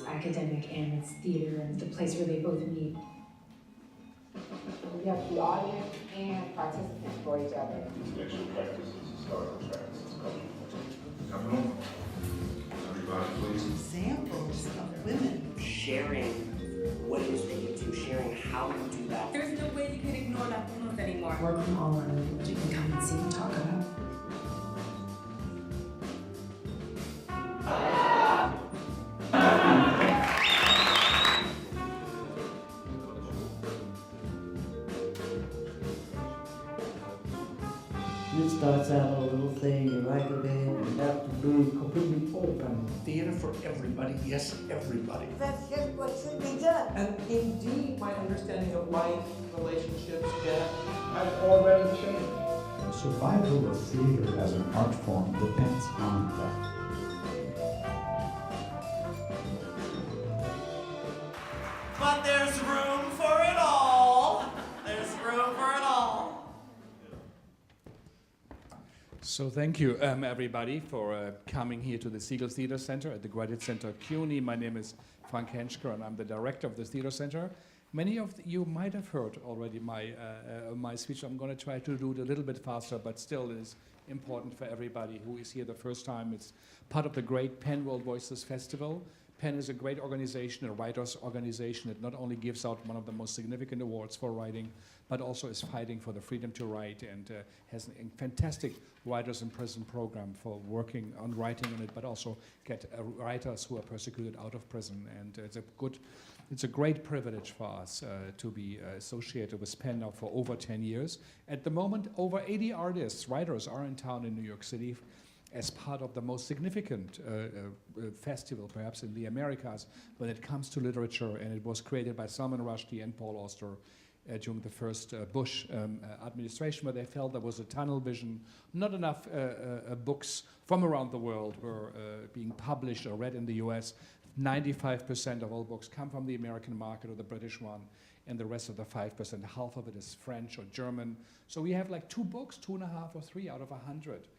It's academic and it's theater and the place where they both meet. We have the audience and participants for each other. Intellectual practices, historical practices, cultural. Come on. Everybody, please. Examples of women sharing what it is that you do, sharing how you do that. There's no way you can ignore Latinos anymore. Work from all over what you can come and see and talk about. It starts out a little thing, you like it, you have to be completely open. Theater for everybody, yes, everybody. That's just what should be done. And indeed, my understanding of life, relationships, death, has already changed. Survival of theater as an art form depends on that. But there's room for it all. There's room for it all. So thank you, everybody, for coming here to the Siegel Theater Center at the Graduate Center CUNY. My name is Frank Henschker, and I'm the director of the Theater Center. Many of you might have heard already my speech. I'm going to try to do it a little bit faster, but still it is important for everybody who is here the first time. It's part of the great Penn World Voices Festival. Penn is a great organization, a writers' organization that not only gives out one of the most significant awards for writing, but also is fighting for the freedom to write and has a fantastic writers in prison program for working on writing on it, but also get writers who are persecuted out of prison. And it's a great privilege for us to be associated with Penn now for over 10 years. At the moment, over 80 artists, writers are in town in New York City as part of the most significant festival, perhaps in the Americas, when it comes to literature, and it was created by Salman Rushdie and Paul Auster during the first Bush administration, where they felt there was a tunnel vision. Not enough books from around the world were being published or read in the US. 95% of all books come from the American market or the British one, and the rest of the 5%, half of it is French or German. So we have like 2 books, 2.5 or 3 out of 100.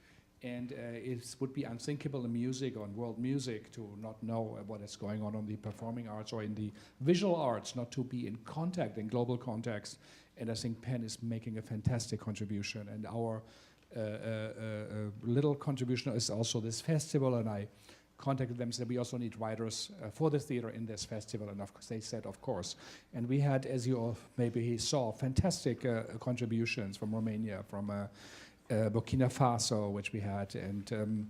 And it would be unthinkable in music or in world music to not know what is going on the performing arts or in the visual arts, not to be in contact, in global context. And I think Penn is making a fantastic contribution. And our little contribution is also this festival. And I contacted them and said, we also need writers for the theater in this festival. And of course, they said, of course. And we had, as you all maybe saw, fantastic contributions from Romania, from Burkina Faso, which we had, and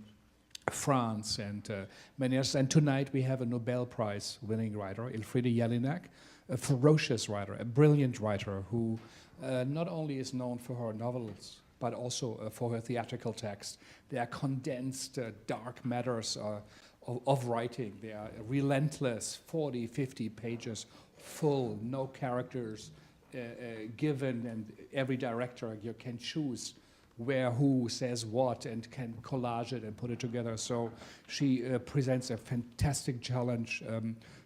France, and many others. And tonight we have a Nobel Prize winning writer, Elfriede Jelinek, a ferocious writer, a brilliant writer who not only is known for her novels, but also for her theatrical text. They are condensed dark matters of writing. They are relentless, 40, 50 pages, full, no characters given, and every director you can choose where who says what and can collage it and put it together. So she presents a fantastic challenge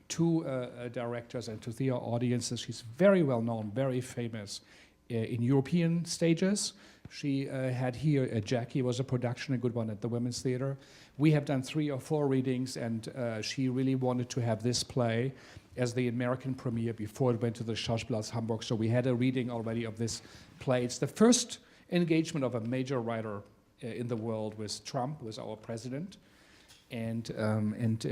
to directors and to theater audiences. She's very well known, very famous in European stages. She had here Jackie was a production, a good one at the Women's Theater. We have done 3 or 4 readings, and she really wanted to have this play as the American premiere before it went to the Schauspielhaus Hamburg. So we had a reading already of this play. It's the first engagement of a major writer in the world with Trump, with our president. And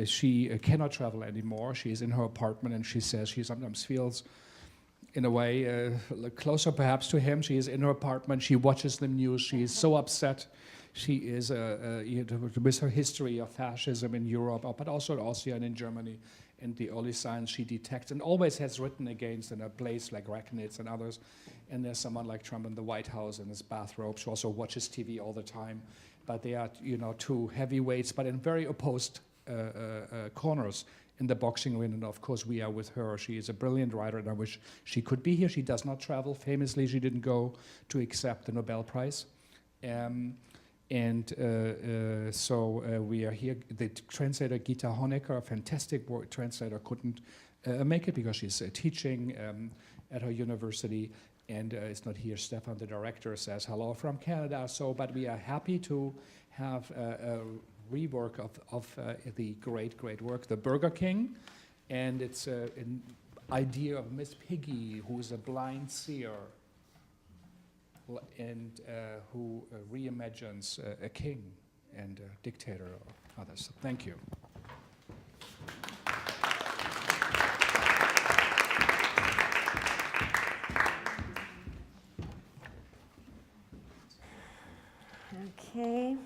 she cannot travel anymore. She is in her apartment, and she says she sometimes feels, in a way, closer perhaps to him. She is in her apartment. She watches the news. She is so upset. She is, with her history of fascism in Europe, but also in Austria and in Germany, and the early signs she detects, and always has written against in a place like Racknitz and others. And there's someone like Trump in the White House in his bathrobe. She also watches TV all the time. But they are, 2 heavyweights, but in very opposed corners in the boxing ring. And of course, we are with her. She is a brilliant writer, and I wish she could be here. She does not travel. Famously, she didn't go to accept the Nobel Prize. So we are here. The translator, Gitta, Honegger, a fantastic translator, couldn't make it because she's teaching at her university. And it's not here. Stefan, the director, says hello from Canada. But we are happy to have a rework of the great work, The Burgher King, And it's an idea of Miss Piggy, who is a blind seer, and who reimagines a king and a dictator or others. So thank you. Okay.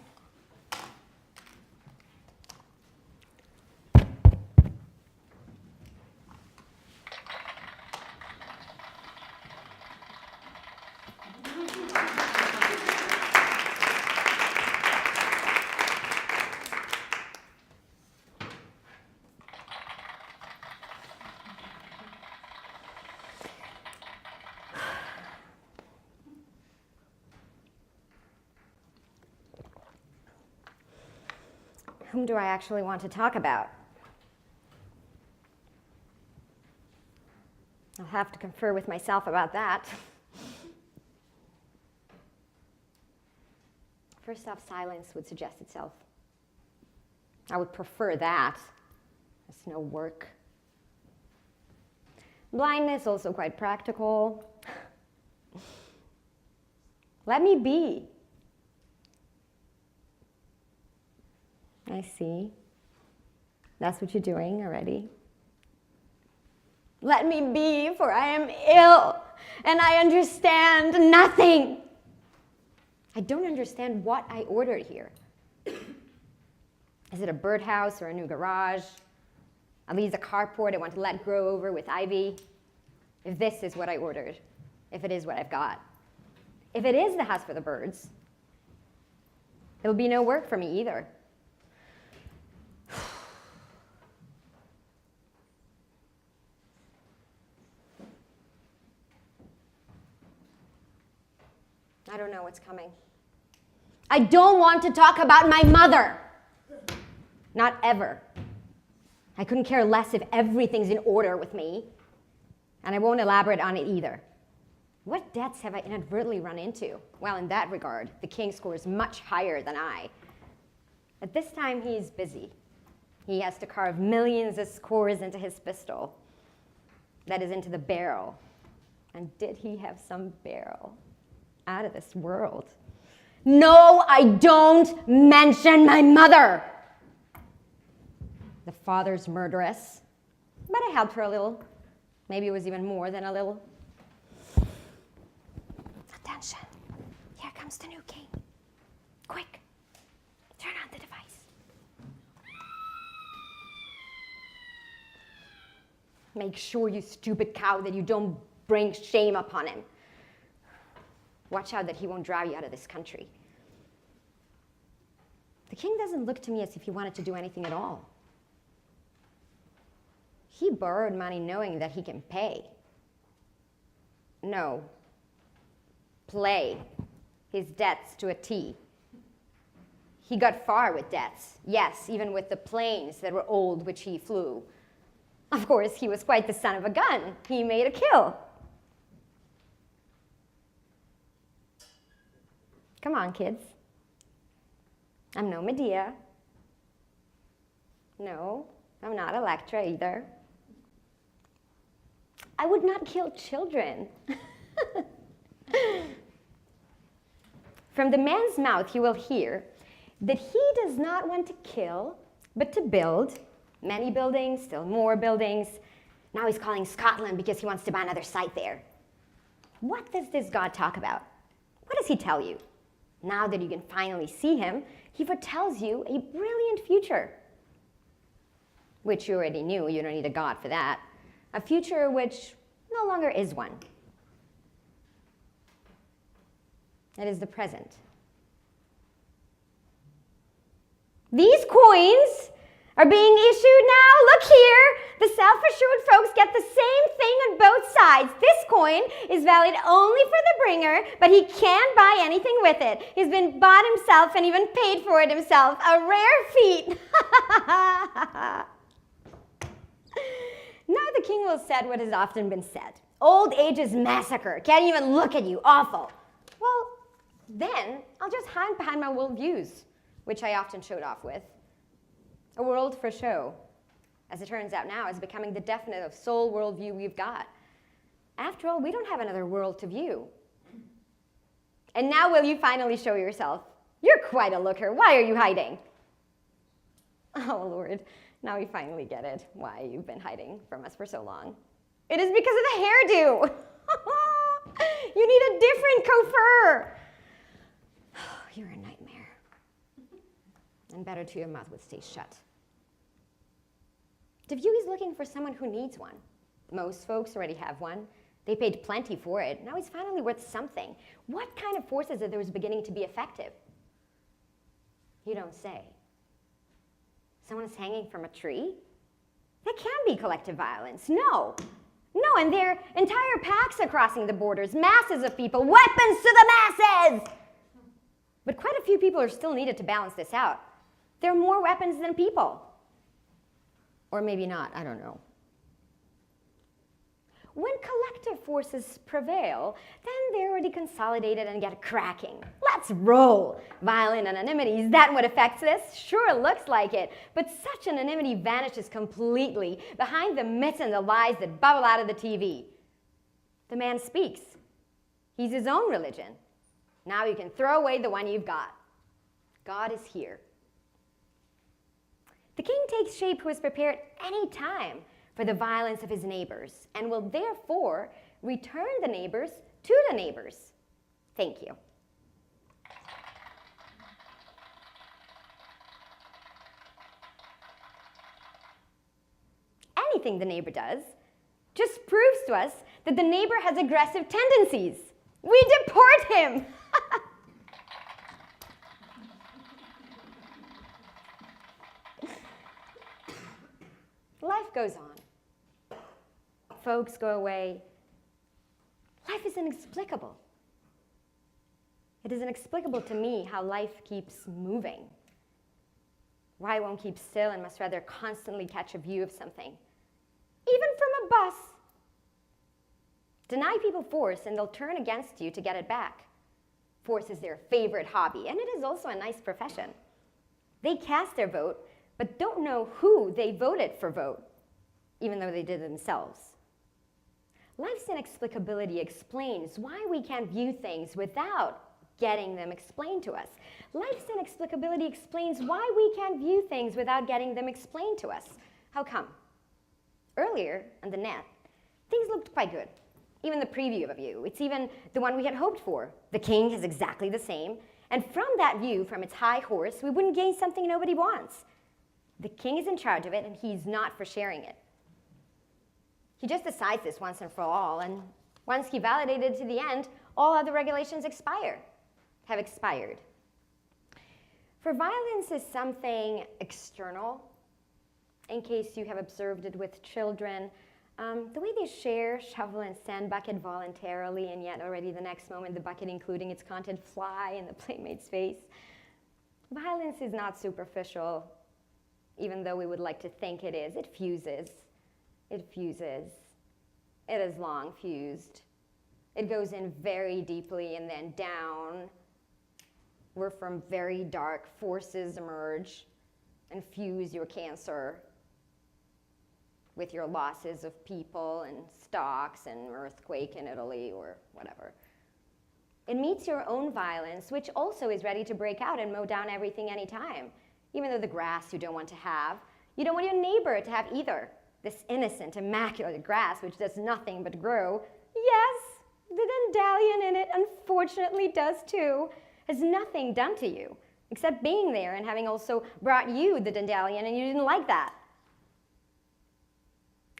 Whom do I actually want to talk about? I'll have to confer with myself about that. First off, silence would suggest itself. I would prefer that. It's no work. Blindness, also quite practical. Let me be. I see. That's what you're doing already. Let me be, for I am ill, and I understand nothing. I don't understand what I ordered here. Is it a birdhouse or a new garage? At least a carport I want to let grow over with ivy? If this is what I ordered, if it is what I've got, if it is the house for the birds, it'll be no work for me either. I don't know what's coming. I don't want to talk about my mother. Not ever. I couldn't care less if everything's in order with me. And I won't elaborate on it either. What debts have I inadvertently run into? Well, in that regard, the king scores much higher than I. At this time, he's busy. He has to carve millions of scores into his pistol. That is, into the barrel. And did he have some barrel? Out of this world. No, I don't mention my mother. The father's murderess, but I helped her a little. Maybe it was even more than a little. Attention, here comes the new king. Quick, turn on the device. Make sure, you stupid cow, that you don't bring shame upon him. Watch out that he won't drive you out of this country. The king doesn't look to me as if he wanted to do anything at all. He borrowed money knowing that he can pay. No. Play his debts to a T. He got far with debts. Yes, even with the planes that were old which he flew. Of course, he was quite the son of a gun. He made a kill. Come on, kids. I'm no Medea. No, I'm not Electra either. I would not kill children. From the man's mouth you will hear that he does not want to kill, but to build many buildings, still more buildings. Now he's calling Scotland because he wants to buy another site there. What does this God talk about? What does he tell you? Now that you can finally see him, he foretells you a brilliant future, which you already knew. You don't need a God for that. A future which no longer is one. It is the present. These coins are being issued now. Look here. The self-assured folks get the same thing on both sides. This coin is valid only for the bringer, but he can't buy anything with it. He's been bought himself and even paid for it himself. A rare feat. Now the king will say what has often been said. Old age is massacre. Can't even look at you. Awful. Well, then I'll just hide behind my world views, which I often showed off with. A world for show. as it turns out now, is becoming the definitive sole worldview we've got. After all, we don't have another world to view. And now will you finally show yourself? You're quite a looker. Why are you hiding? Oh, Lord. Now we finally get it, why you've been hiding from us for so long. It is because of the hairdo. You need a different coiffure. You're a nightmare. And better too, your mouth would stay shut. The view is looking for someone who needs one. Most folks already have one. They paid plenty for it. Now he's finally worth something. What kind of forces are those beginning to be effective? You don't say. Someone is hanging from a tree? That can't be collective violence. No. No, and their entire packs are crossing the borders. Masses of people. Weapons to the masses! But quite a few people are still needed to balance this out. There are more weapons than people. Or maybe not, I don't know. When collective forces prevail, then they're already consolidated and get cracking. Let's roll! Violent anonymity, is that what affects this? Sure looks like it, but such anonymity vanishes completely behind the myths and the lies that bubble out of the TV. The man speaks. He's his own religion. Now you can throw away the one you've got. God is here. The king takes shape who is prepared any time for the violence of his neighbors, and will therefore return the neighbors to the neighbors. Thank you. Anything the neighbor does just proves to us that the neighbor has aggressive tendencies. We deport him. Life goes on. Folks go away. Life is inexplicable. It is inexplicable to me how life keeps moving. Why it won't keep still and must rather constantly catch a view of something, even from a bus. Deny people force and they'll turn against you to get it back. Force is their favorite hobby, and it is also a nice profession. They cast their vote, but don't know who they voted for vote, even though they did it themselves. Life's inexplicability explains why we can't view things without getting them explained to us. Life's inexplicability explains why we can't view things without getting them explained to us. How come? Earlier on the net, things looked quite good. Even the preview of a view. It's even the one we had hoped for. The king has exactly the same. And from that view, from its high horse, we wouldn't gain something nobody wants. The king is in charge of it, and he's not for sharing it. He just decides this once and for all, and once he validated it to the end, all other regulations have expired. For violence is something external, in case you have observed it with children, the way they share shovel and sand bucket voluntarily, and yet already the next moment the bucket, including its content, fly in the playmate's face. Violence is not superficial, even though we would like to think it is. It fuses. It fuses. It is long fused. It goes in very deeply and then down, where from very dark forces emerge and fuse your cancer with your losses of people and stocks and earthquake in Italy or whatever. It meets your own violence, which also is ready to break out and mow down everything anytime. Even though the grass you don't want to have, you don't want your neighbor to have either. This innocent, immaculate grass which does nothing but grow. Yes, the dandelion in it unfortunately does too. Has nothing done to you, except being there and having also brought you the dandelion and you didn't like that.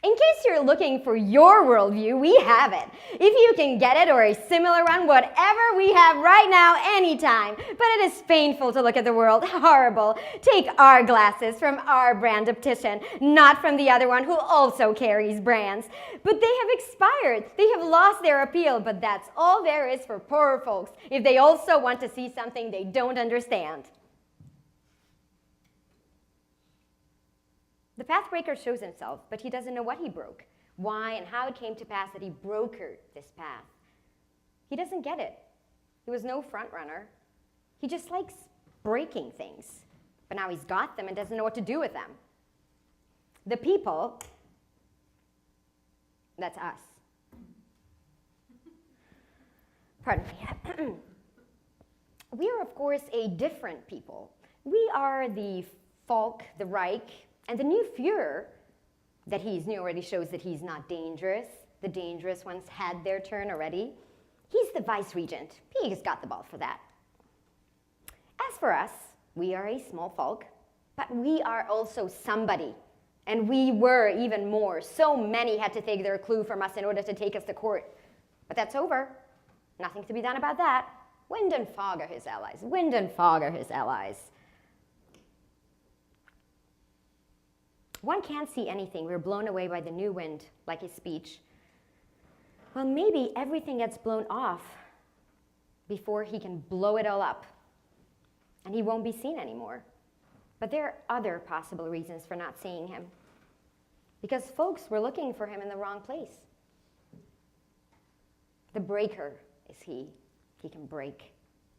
In case you're looking for your worldview, we have it. If you can get it or a similar one, whatever we have right now, anytime. But it is painful to look at the world. Horrible. Take our glasses from our brand optician, not from the other one who also carries brands. But they have expired. They have lost their appeal, but that's all there is for poor folks if they also want to see something they don't understand. The pathbreaker shows himself, but he doesn't know what he broke, why and how it came to pass that he brokered this path. He doesn't get it. He was no front runner. He just likes breaking things. But now he's got them and doesn't know what to do with them. The people, that's us. Pardon me. We are, of course, a different people. We are the Volk, the Reich, and the new Führer that he's new already shows that he's not dangerous. The dangerous ones had their turn already. He's the vice-regent. He just got the ball for that. As for us, we are a small folk, but we are also somebody. And we were even more. So many had to take their clue from us in order to take us to court. But that's over. Nothing to be done about that. Wind and fog are his allies. Wind and fog are his allies. One can't see anything. We're blown away by the new wind, like his speech. Well, maybe everything gets blown off before he can blow it all up. And he won't be seen anymore. But there are other possible reasons for not seeing him. Because folks were looking for him in the wrong place. The breaker is he. He can break.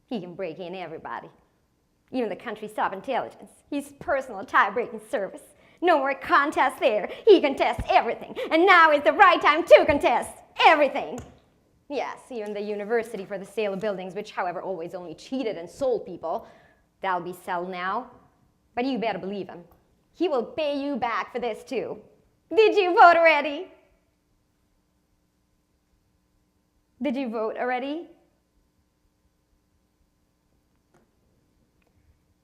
He can break in everybody. Even the country's top intelligence. He's personal tie-breaking service. No more contests there. He contests everything. And now is the right time to contest everything. Yes, even the university for the sale of buildings, which, however, always only cheated and sold people, that'll be sold now. But you better believe him. He will pay you back for this, too. Did you vote already? Did you vote already?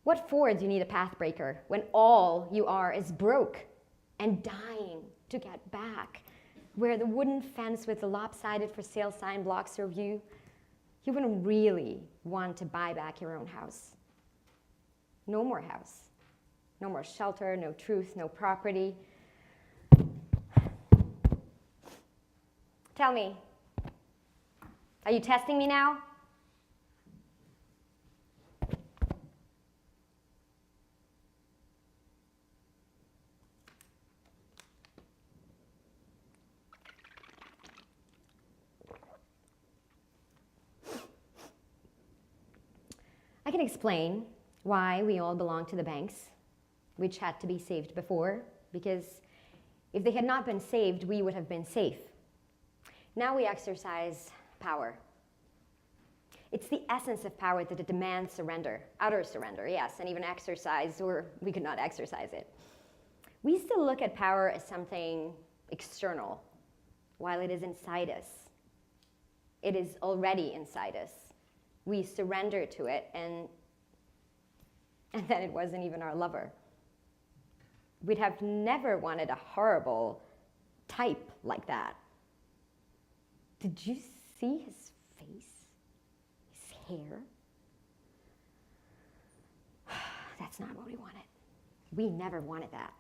What for do you need a pathbreaker when all you are is broke and dying to get back? Where the wooden fence with the lopsided for sale sign blocks your view, you wouldn't really want to buy back your own house. No more house. No more shelter, no truth, no property. Tell me, are you testing me now? I can explain why we all belong to the banks, which had to be saved before, because if they had not been saved, we would have been safe. Now we exercise power. It's the essence of power that it demands surrender, utter surrender, yes, and even exercise, or we could not exercise it. We still look at power as something external, while it is inside us. It is already inside us. We surrender to it, and then it wasn't even our lover. We'd have never wanted a horrible type like that. Did you see his face? His hair? That's not what we wanted. We never wanted that.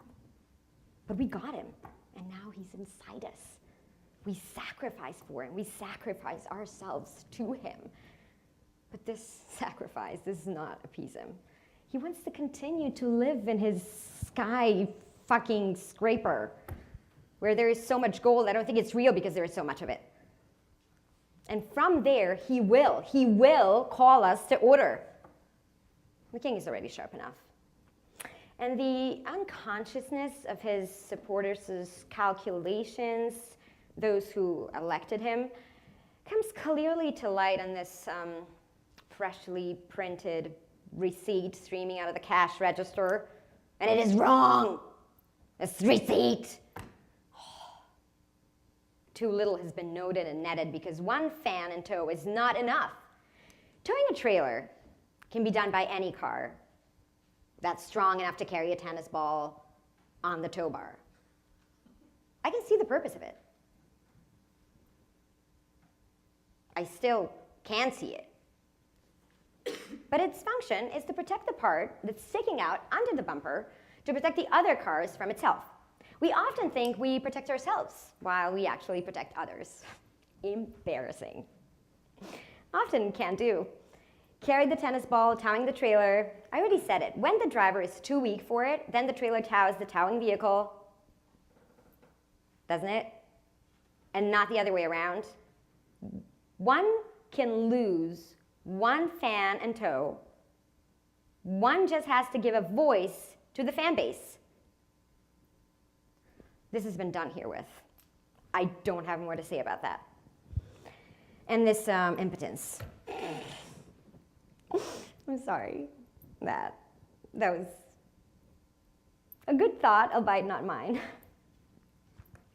But we got him, and now he's inside us. We sacrifice for him. We sacrifice ourselves to him. But this sacrifice does not appease him. He wants to continue to live in his sky fucking scraper, where there is so much gold, I don't think it's real because there is so much of it. And from there, he will call us to order. The king is already sharp enough. And the unconsciousness of his supporters' calculations, those who elected him, comes clearly to light on this freshly printed receipt streaming out of the cash register. And it is wrong. This receipt. Too little has been noted and netted because one fan in tow is not enough. Towing a trailer can be done by any car that's strong enough to carry a tennis ball on the tow bar. I can see the purpose of it. I still can see it. But its function is to protect the part that's sticking out under the bumper to protect the other cars from itself. We often think we protect ourselves while we actually protect others. Embarrassing. Often can't do. Carry the tennis ball, towing the trailer. I already said it. When the driver is too weak for it, then the trailer tows the towing vehicle. Doesn't it? And not the other way around. One can lose one fan and tow. One just has to give a voice to the fan base. This has been done here with. I don't have more to say about that. And this impotence. I'm sorry. That was a good thought, albeit not mine.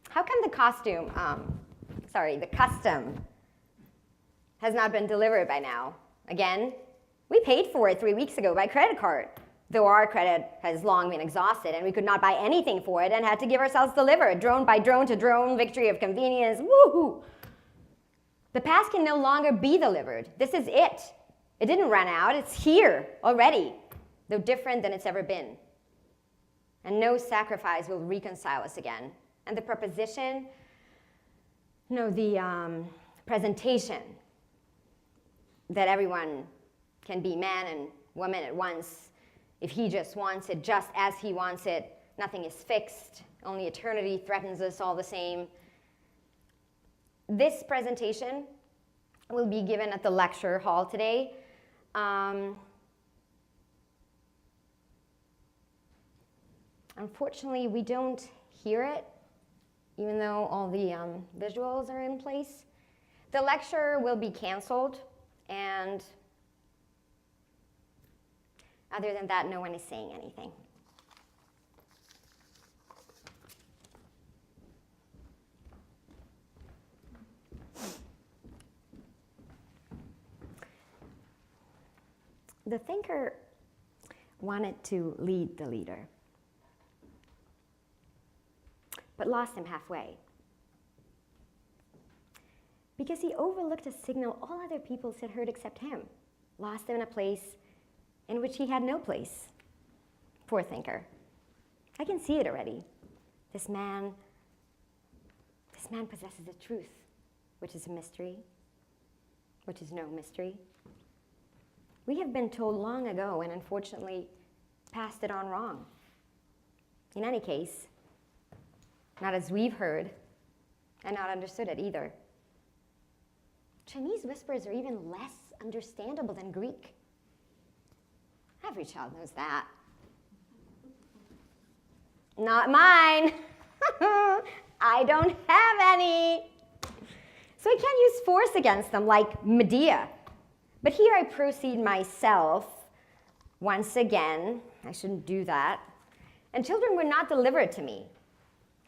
How come the custom has not been delivered by now? Again, we paid for it 3 weeks ago by credit card, though our credit has long been exhausted and we could not buy anything for it and had to give ourselves delivered, drone by drone to drone, victory of convenience, woohoo! The past can no longer be delivered. This is it. It didn't run out, it's here already, though different than it's ever been. And no sacrifice will reconcile us again. And the presentation that everyone can be man and woman at once if he just wants it, just as he wants it. Nothing is fixed. Only eternity threatens us all the same. This presentation will be given at the lecture hall today. Unfortunately, we don't hear it, even though all the visuals are in place. The lecture will be canceled, and other than that, no one is saying anything. The thinker wanted to lead the leader, but lost him halfway because he overlooked a signal all other peoples had heard except him, lost him in a place in which he had no place. Poor thinker. I can see it already. This man possesses a truth, which is a mystery, which is no mystery. We have been told long ago and unfortunately passed it on wrong. In any case, not as we've heard and not understood it either. Chinese whispers are even less understandable than Greek. Every child knows that. Not mine. I don't have any. So I can't use force against them like Medea. But here I proceed myself. Once again, I shouldn't do that. And children were not delivered to me.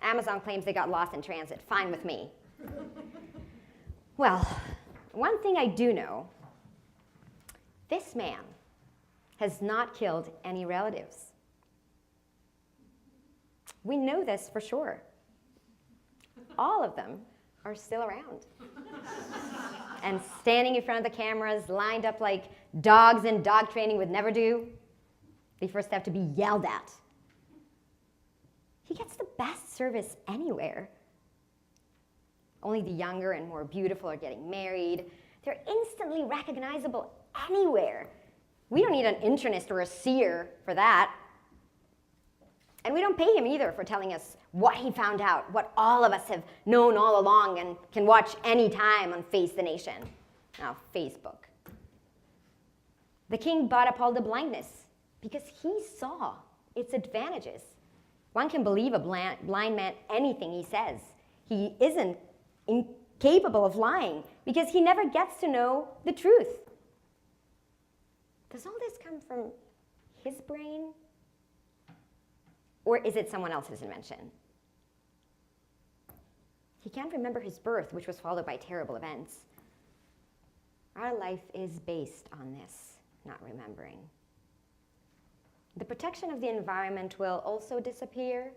Amazon claims they got lost in transit. Fine with me. Well, one thing I do know, this man has not killed any relatives. We know this for sure. All of them are still around. And standing in front of the cameras, lined up like dogs in dog training would never do. They first have to be yelled at. He gets the best service anywhere. Only the younger and more beautiful are getting married. They're instantly recognizable anywhere. We don't need an internist or a seer for that. And we don't pay him either for telling us what he found out, what all of us have known all along and can watch any time on Face the Nation. Now, Facebook. The king bought up all the blindness because he saw its advantages. One can believe a blind man anything he says. He isn't incapable of lying because he never gets to know the truth. Does all this come from his brain? Or is it someone else's invention? He can't remember his birth, which was followed by terrible events. Our life is based on this, not remembering. The protection of the environment will also disappear.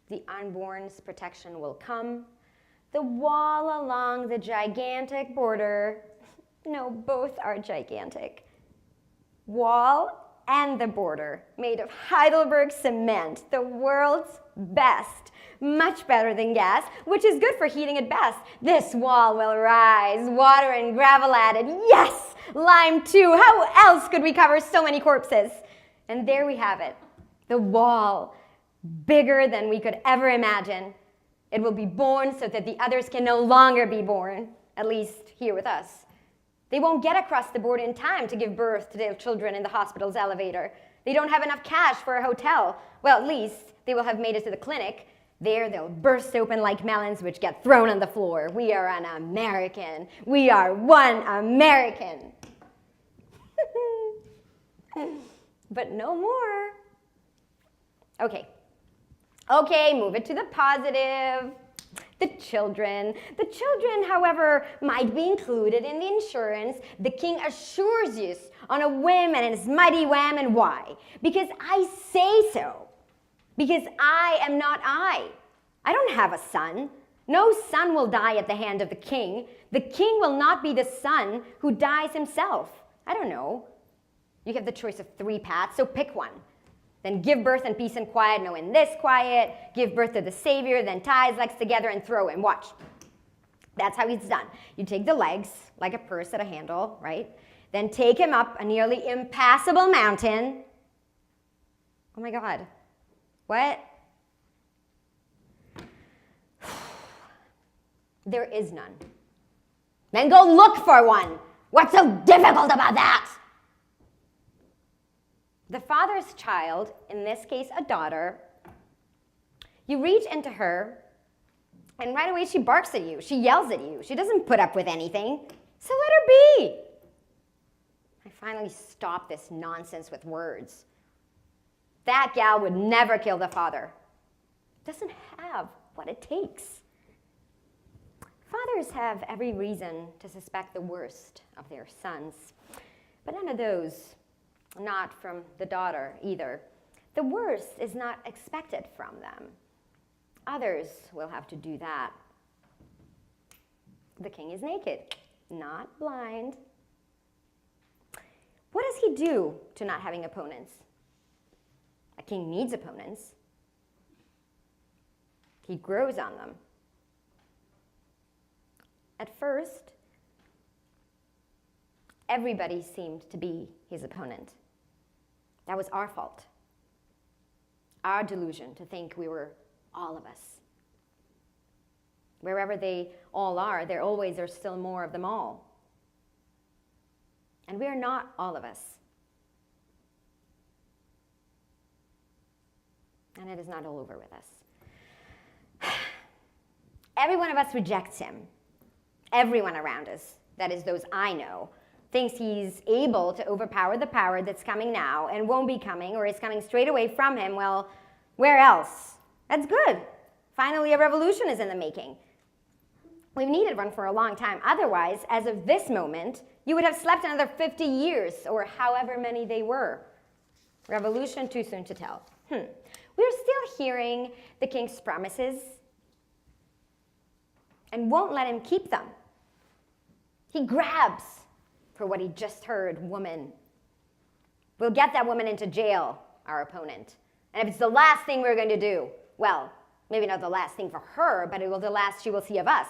The unborn's protection will come. The wall along the gigantic border, no, both are gigantic. Wall and the border, made of Heidelberg cement, the world's best, much better than gas, which is good for heating at best. This wall will rise, water and gravel added. Yes, lime too. How else could we cover so many corpses? And there we have it, the wall, bigger than we could ever imagine. It will be born so that the others can no longer be born, at least here with us. They won't get across the border in time to give birth to their children in the hospital's elevator. They don't have enough cash for a hotel. Well, at least they will have made it to the clinic. There they'll burst open like melons, which get thrown on the floor. We are an American. We are one American. But no more. Okay, move it to the positive. The children, however, might be included in the insurance. The king assures you on a whim and his mighty wham, and why? Because I say so. Because I am not I. I don't have a son. No son will die at the hand of the king. The king will not be the son who dies himself. I don't know. You have the choice of 3 paths, so pick one. Then give birth in peace and quiet, no in this quiet. Give birth to the Savior, then tie his legs together and throw him. Watch. That's how he's done. You take the legs, like a purse at a handle, right? Then take him up a nearly impassable mountain. Oh my God. What? There is none. Then go look for one. What's so difficult about that? The father's child, in this case a daughter, you reach into her, and right away she barks at you. She yells at you. She doesn't put up with anything. So let her be. I finally stopped this nonsense with words. That gal would never kill the father. Doesn't have what it takes. Fathers have every reason to suspect the worst of their sons, but none of those. Not from the daughter either. The worst is not expected from them. Others will have to do that. The king is naked, not blind. What does he do to not having opponents? A king needs opponents. He grows on them. At first, everybody seemed to be his opponent. That was our fault. Our delusion to think we were all of us. Wherever they all are, there always are still more of them all. And we are not all of us. And it is not all over with us. Every one of us rejects him. Everyone around us, that is those I know, thinks he's able to overpower the power that's coming now and won't be coming or is coming straight away from him. Well, where else? That's good. Finally, a revolution is in the making. We've needed one for a long time. Otherwise, as of this moment, you would have slept another 50 years or however many they were. Revolution, too soon to tell. We're still hearing the king's promises and won't let him keep them. He grabs for what he just heard, woman. We'll get that woman into jail, our opponent. And if it's the last thing we're going to do, well, maybe not the last thing for her, but it will the last she will see of us.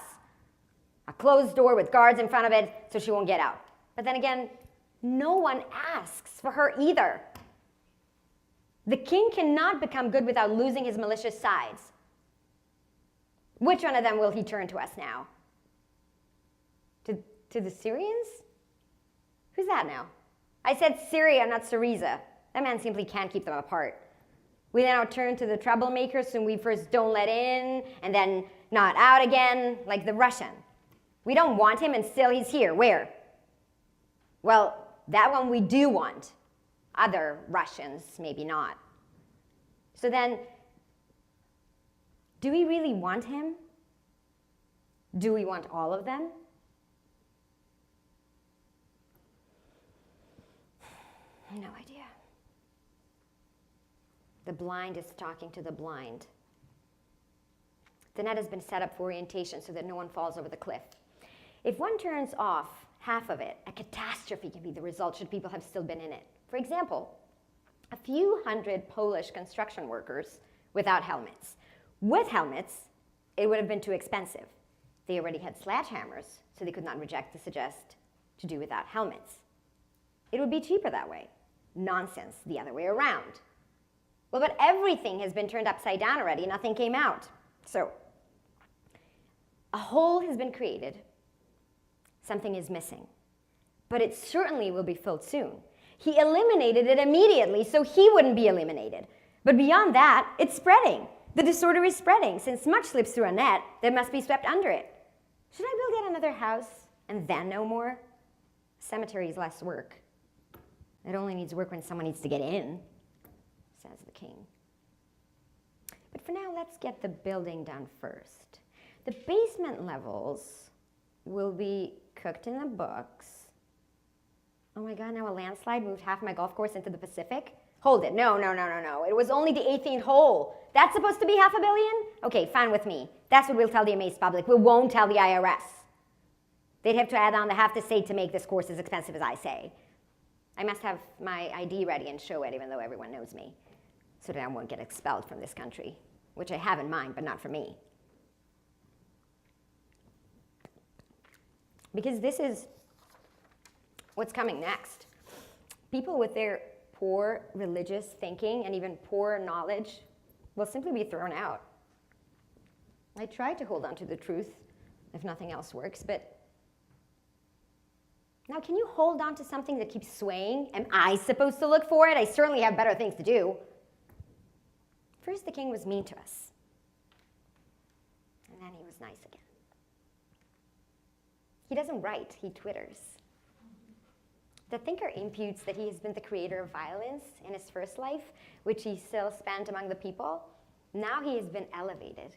A closed door with guards in front of it so she won't get out. But then again, no one asks for her either. The king cannot become good without losing his malicious sides. Which one of them will he turn to us now? To the Syrians? Who's that now? I said Syria, not Cereza. That man simply can't keep them apart. We then now turn to the Troublemakers whom we first don't let in and then not out again, like the Russian. We don't want him and still he's here. Where? Well, that one we do want. Other Russians, maybe not. So then, do we really want him? Do we want all of them? No idea. The blind is talking to the blind. The net has been set up for orientation so that no one falls over the cliff. If one turns off half of it, a catastrophe can be the result should people have still been in it. For example, a few hundred Polish construction workers without helmets. With helmets, it would have been too expensive. They already had sledgehammers, so they could not reject the suggest to do without helmets. It would be cheaper that way. Nonsense, the other way around. Well, but everything has been turned upside down already. Nothing came out. So, a hole has been created. Something is missing. But it certainly will be filled soon. He eliminated it immediately, so he wouldn't be eliminated. But beyond that, it's spreading. The disorder is spreading. Since much slips through a net, there must be swept under it. Should I build yet another house and then no more? Cemetery is less work. It only needs work when someone needs to get in, says the king. But for now, let's get the building done first. The basement levels will be cooked in the books. Oh my God, now a landslide moved half my golf course into the Pacific? Hold it, no. It was only the 18th hole. That's supposed to be $500 million? Okay, fine with me. That's what we'll tell the amazed public. We won't tell the IRS. They'd have to add on the half to say to make this course as expensive as I say. I must have my ID ready and show it even though everyone knows me, so that I won't get expelled from this country, which I have in mind, but not for me. Because this is what's coming next. People with their poor religious thinking and even poor knowledge will simply be thrown out. I tried to hold on to the truth if nothing else works, but now can you hold on to something that keeps swaying? Am I supposed to look for it? I certainly have better things to do. First, the king was mean to us, and then he was nice again. He doesn't write, he twitters. The thinker imputes that he has been the creator of violence in his first life, which he still spent among the people. Now he has been elevated.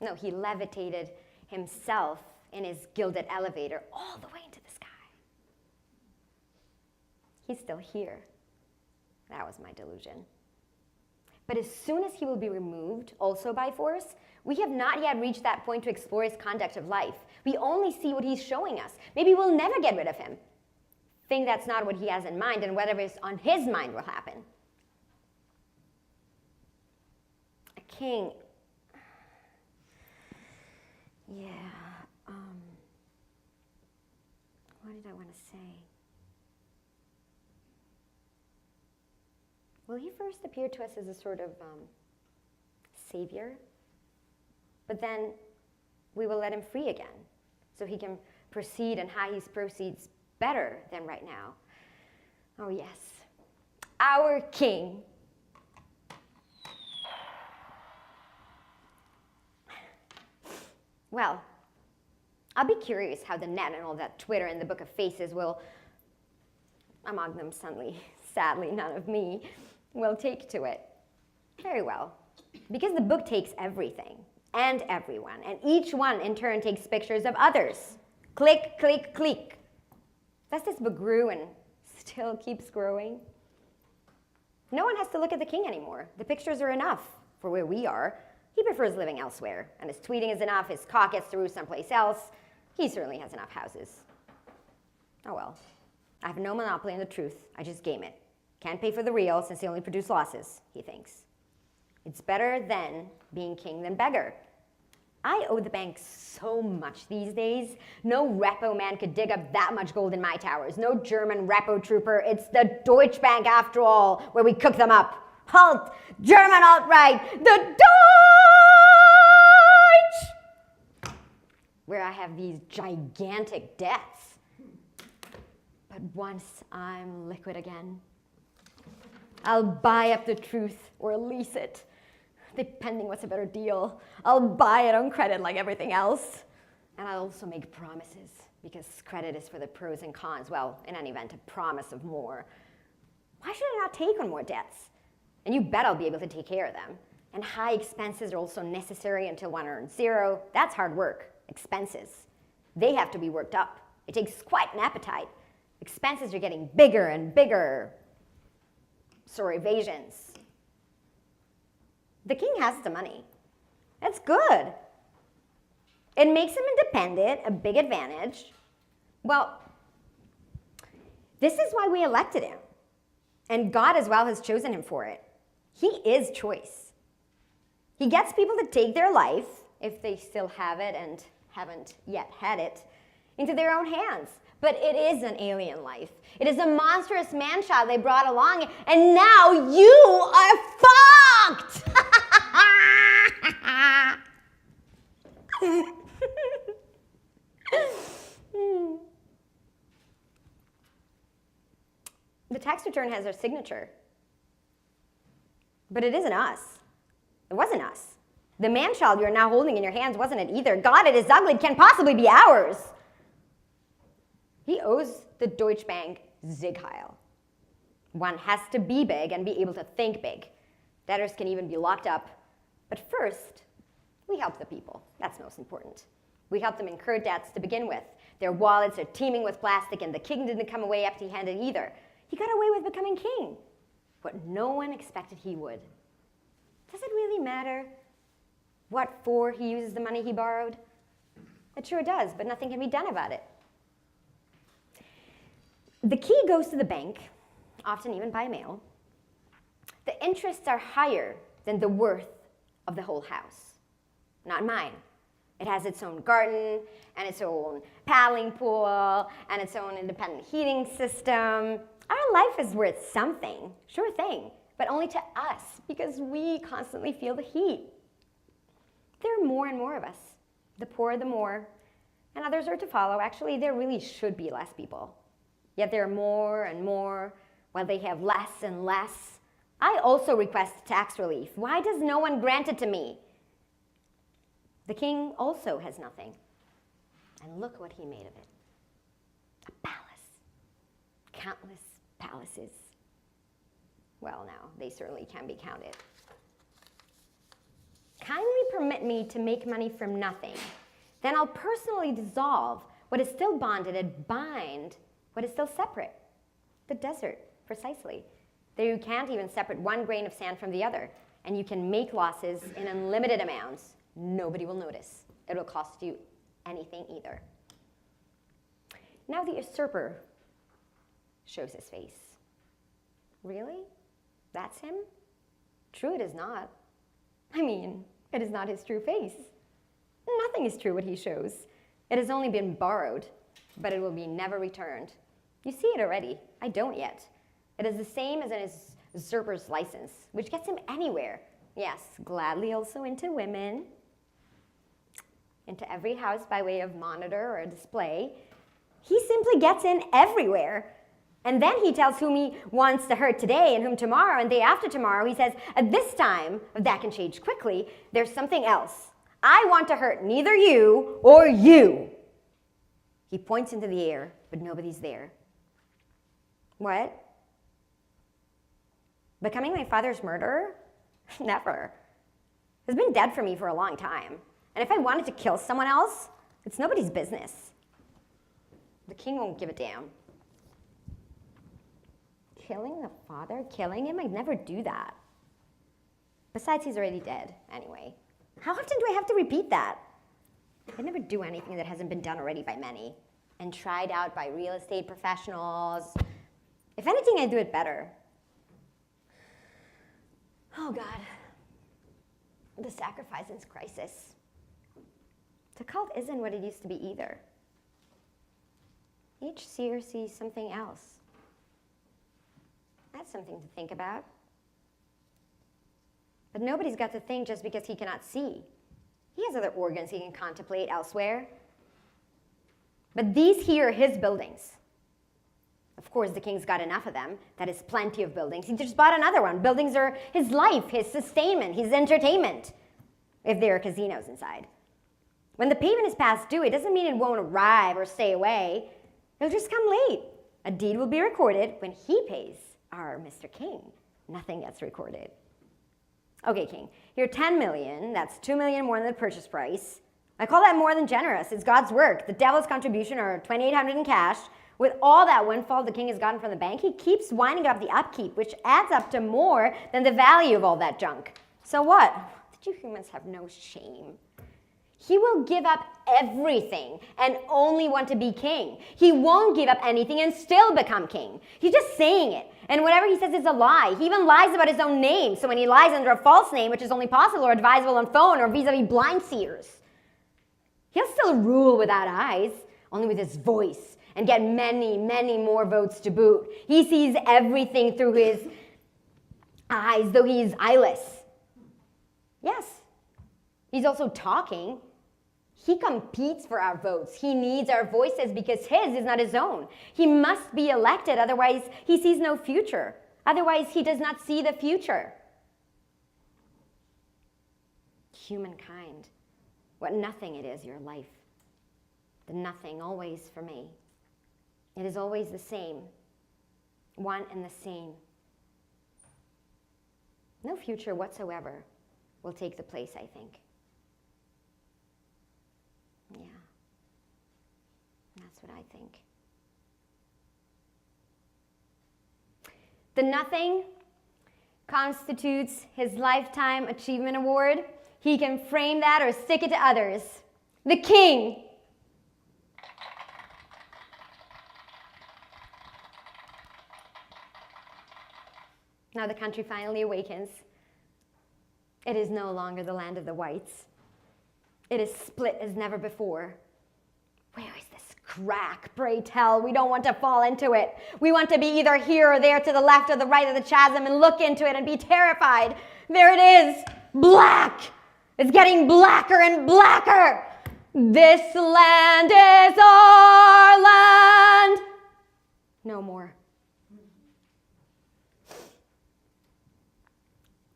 No, he levitated himself in his gilded elevator all the way into the sky. He's still here. That was my delusion. But as soon as he will be removed, also by force, we have not yet reached that point to explore his conduct of life. We only see what he's showing us. Maybe we'll never get rid of him. Think that's not what he has in mind, and whatever is on his mind will happen. A king. Yeah. What did I want to say? Will he first appear to us as a sort of savior? But then we will let him free again, so he can proceed and how he proceeds better than right now. Oh yes, our king. Well, I'll be curious how the net and all that Twitter and the Book of Faces will, among them sadly none of me, will take to it. Very well, because the book takes everything and everyone, and each one in turn takes pictures of others. Click, click, click. Thus this book grew and still keeps growing. No one has to look at the king anymore. The pictures are enough for where we are. He prefers living elsewhere, and his tweeting is enough. His cock gets through someplace else. He certainly has enough houses. Oh well, I have no monopoly on the truth. I just game it. Can't pay for the real since they only produce losses, he thinks. It's better then being king than beggar. I owe the bank so much these days. No repo man could dig up that much gold in my towers. No German repo trooper. It's the Deutsche Bank after all, where we cook them up. Halt! German alt-right! The Deutsch! Where I have these gigantic debts. But once I'm liquid again, I'll buy up the truth or lease it. Depending what's a better deal. I'll buy it on credit like everything else. And I'll also make promises, because credit is for the pros and cons. Well, in any event, a promise of more. Why should I not take on more debts? And you bet I'll be able to take care of them. And high expenses are also necessary until one earns zero. That's hard work. Expenses. They have to be worked up. It takes quite an appetite. Expenses are getting bigger and bigger. So are evasions. The king has the money. That's good. It makes him independent, a big advantage. Well, this is why we elected him. And God as well has chosen him for it. He is choice. He gets people to take their life, if they still have it and haven't yet had it, into their own hands. But it is an alien life. It is a monstrous man-child they brought along, and now you are fucked! The tax return has our signature, but it isn't us. It wasn't us. The man-child you're now holding in your hands wasn't it either. God, it is ugly. It can't possibly be ours. He owes the Deutsche Bank Zigheil. One has to be big and be able to think big. Debtors can even be locked up. But first, we help the people. That's most important. We help them incur debts to begin with. Their wallets are teeming with plastic, and the king didn't come away empty-handed either. He got away with becoming king. What no one expected he would. Does it really matter what for he uses the money he borrowed? It sure does, but nothing can be done about it. The key goes to the bank, often even by mail. The interests are higher than the worth of the whole house. Not mine. It has its own garden, and its own paddling pool, and its own independent heating system. Our life is worth something, sure thing, but only to us, because we constantly feel the heat. There are more and more of us. The poorer, the more, and others are to follow. Actually, there really should be less people. Yet there are more and more, while they have less and less. I also request tax relief. Why does no one grant it to me? The king also has nothing. And look what he made of it. A palace. Countless palaces. Well, now, they certainly can be counted. Kindly permit me to make money from nothing. Then I'll personally dissolve what is still bonded and bind what is still separate. The desert, precisely. There you can't even separate one grain of sand from the other, and you can make losses in unlimited amounts. Nobody will notice. It will cost you anything either. Now the usurper shows his face. Really? That's him? True it is not. I mean, it is not his true face. Nothing is true what he shows. It has only been borrowed, but it will be never returned. You see it already. I don't yet. It is the same as in his usurper's license, which gets him anywhere. Yes, gladly also into women, into every house by way of monitor or display. He simply gets in everywhere. And then he tells whom he wants to hurt today and whom tomorrow and day after tomorrow. He says, at this time, that can change quickly, there's something else. I want to hurt neither you or you. He points into the air, but nobody's there. What? Becoming my father's murderer? Never. He's been dead for me for a long time. And if I wanted to kill someone else, it's nobody's business. The king won't give a damn. Killing the father? Killing him? I'd never do that. Besides, he's already dead, anyway. How often do I have to repeat that? I never do anything that hasn't been done already by many and tried out by real estate professionals. If anything, I do it better. Oh, God. The sacrifice is crisis. The cult isn't what it used to be either. Each seer sees something else. That's something to think about. But nobody's got to think just because he cannot see. He has other organs he can contemplate elsewhere. But these here are his buildings. Of course, the king's got enough of them. That is plenty of buildings. He just bought another one. Buildings are his life, his sustainment, his entertainment, if there are casinos inside. When the payment is past due, it doesn't mean it won't arrive or stay away. It'll just come late. A deed will be recorded when he pays our Mr. King. Nothing gets recorded. Okay, King, here 10 million, that's 2 million more than the purchase price. I call that more than generous. It's God's work. The devil's contribution are 2,800 in cash. With all that windfall the king has gotten from the bank, he keeps winding up the upkeep, which adds up to more than the value of all that junk. So what? Did you humans have no shame? He will give up everything and only want to be king. He won't give up anything and still become king. He's just saying it. And whatever he says is a lie. He even lies about his own name. So when he lies under a false name, which is only possible or advisable on phone or vis-a-vis blind seers, he'll still rule without eyes, only with his voice, and get many, many more votes to boot. He sees everything through his eyes, though he is eyeless. Yes, he's also talking. He competes for our votes. He needs our voices because his is not his own. He must be elected, otherwise he sees no future. Otherwise he does not see the future. humankind, what nothing it is, your life. The nothing always for me. It is always the same, one and the same. No future whatsoever will take the place, I think. Yeah, that's what I think. The nothing constitutes his Lifetime Achievement Award. He can frame that or stick it to others. The king. Now the country finally awakens. It is no longer the land of the whites. It is split as never before. Where is this crack, pray tell? We don't want to fall into it. We want to be either here or there, to the left or the right of the chasm, and look into it and be terrified. There it is, black. It's getting blacker and blacker. This land is our land. No more.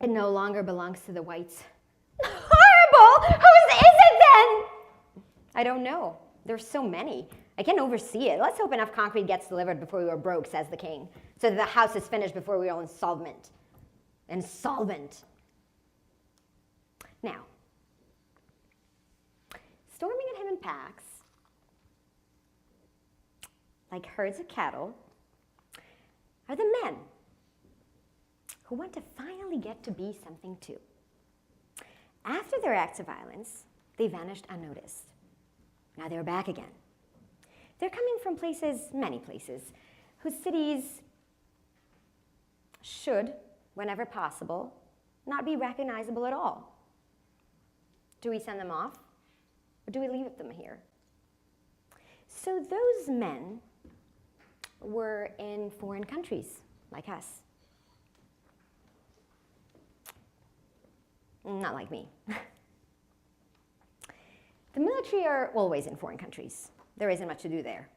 It no longer belongs to the whites. Horrible! Whose is it then? I don't know. There's so many. I can't oversee it. Let's hope enough concrete gets delivered before we are broke, says the king, so that the house is finished before we are insolvent. Insolvent. Now, storming at him in packs, like herds of cattle, are the men who want to finally get to be something too. After their acts of violence, they vanished unnoticed. Now they're back again. They're coming from places, many places, whose cities should, whenever possible, not be recognizable at all. Do we send them off, or do we leave them here? So those men were in foreign countries, like us. Not like me. The military are always in foreign countries. There isn't much to do there.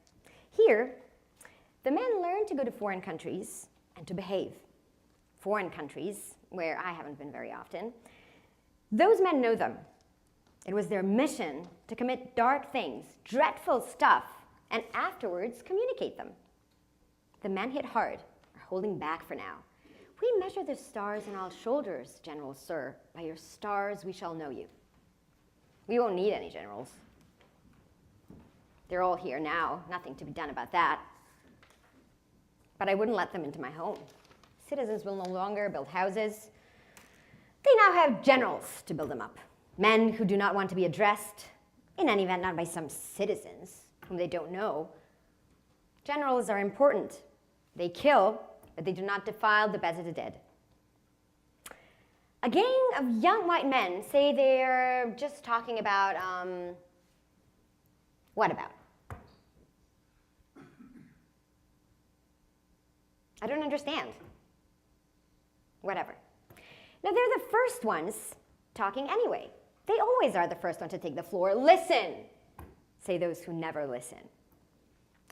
Here, the men learn to go to foreign countries and to behave. Foreign countries, where I haven't been very often, those men know them. It was their mission to commit dark things, dreadful stuff, and afterwards communicate them. The men hit hard, are holding back for now. We measure the stars on our shoulders, General Sir. By your stars we shall know you. We won't need any generals. They're all here now, nothing to be done about that. But I wouldn't let them into my home. Citizens will no longer build houses. They now have generals to build them up. Men who do not want to be addressed, in any event not by some citizens whom they don't know. Generals are important. They kill, but they do not defile the beds of the dead. A gang of young white men say they're just talking about, what about? I don't understand. Whatever. Now they're the first ones talking anyway. They always are the first one to take the floor. Listen, say those who never listen.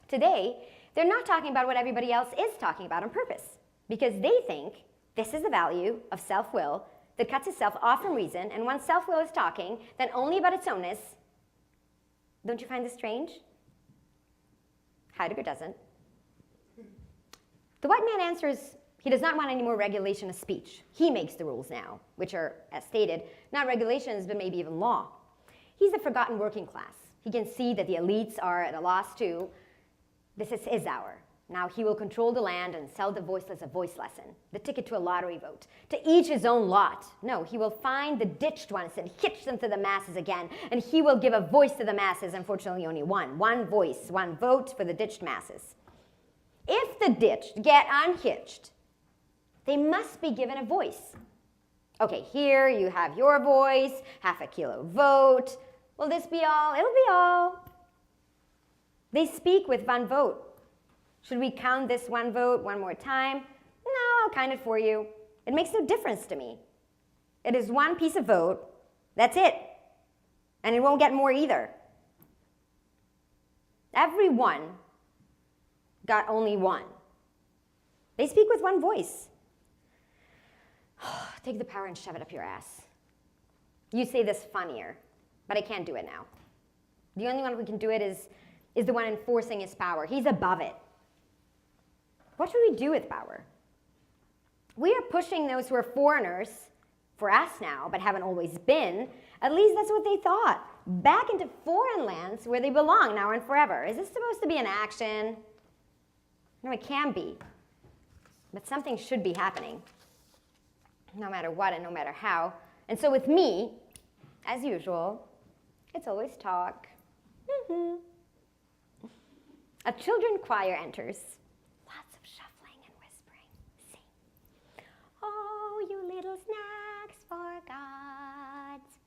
Today, they're not talking about what everybody else is talking about on purpose, because they think this is the value of self-will that cuts itself off from reason, and once self-will is talking, then only about its ownness. Don't you find this strange? Heidegger doesn't. The white man answers he does not want any more regulation of speech. He makes the rules now, which are, as stated, not regulations, but maybe even law. He's the forgotten working class. He can see that the elites are at a loss too. This is his hour. Now he will control the land and sell the voiceless a voice lesson, the ticket to a lottery vote. To each his own lot. No, he will find the ditched ones and hitch them to the masses again, and he will give a voice to the masses, unfortunately only one. One voice, one vote for the ditched masses. If the ditched get unhitched, they must be given a voice. Okay, here you have your voice, half a kilo vote. Will this be all? It'll be all. They speak with one vote. Should we count this one vote one more time? No, I'll count it for you. It makes no difference to me. It is one piece of vote. That's it. And it won't get more either. Everyone got only one. They speak with one voice. Take the power and shove it up your ass. You say this funnier, but I can't do it now. The only one who can do it is the one enforcing his power. He's above it. What should we do with power? We are pushing those who are foreigners, for us now, but haven't always been, at least that's what they thought, back into foreign lands where they belong now and forever. Is this supposed to be an action? No, it can be. But something should be happening, no matter what and no matter how. And so with me, as usual, it's always talk. A children choir enters. Lots of shuffling and whispering. Sing. Oh, you little snacks for gods.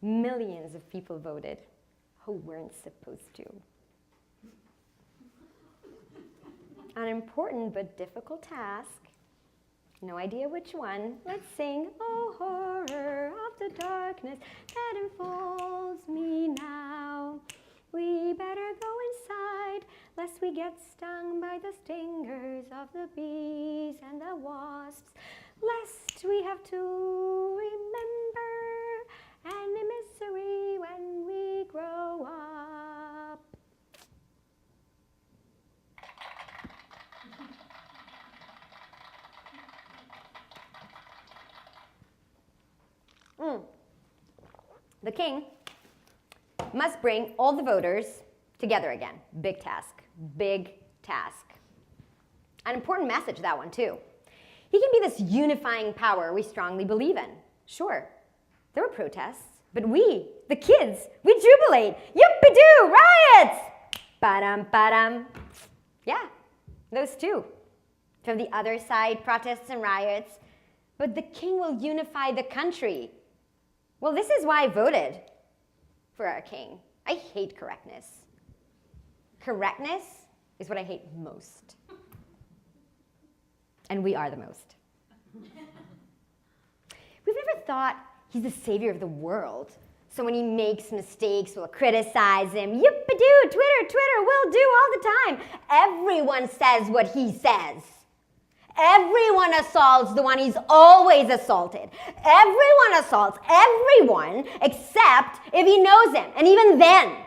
Millions of people voted who weren't supposed to. An important but difficult task. No idea which one. Let's sing, oh horror of the darkness that enfolds me now. We better go inside, lest we get stung by the stingers of the bees and the wasps, lest we have to remember any misery when we grow up. The king must bring all the voters together again. Big task, big task. An important message, that one too. He can be this unifying power we strongly believe in. Sure, there were protests, but we, the kids, we jubilate. Yippee-doo, riots! Ba-dum, ba-dum. Yeah, those two. From the other side, protests and riots. But the king will unify the country. Well, this is why I voted for our king. I hate correctness. Correctness is what I hate most. And we are the most. We've never thought he's the savior of the world. So when he makes mistakes, we'll criticize him. Yippee-doo, Twitter, will do all the time. Everyone says what he says. Everyone assaults the one he's always assaulted. Everyone assaults everyone except if he knows him, and even then.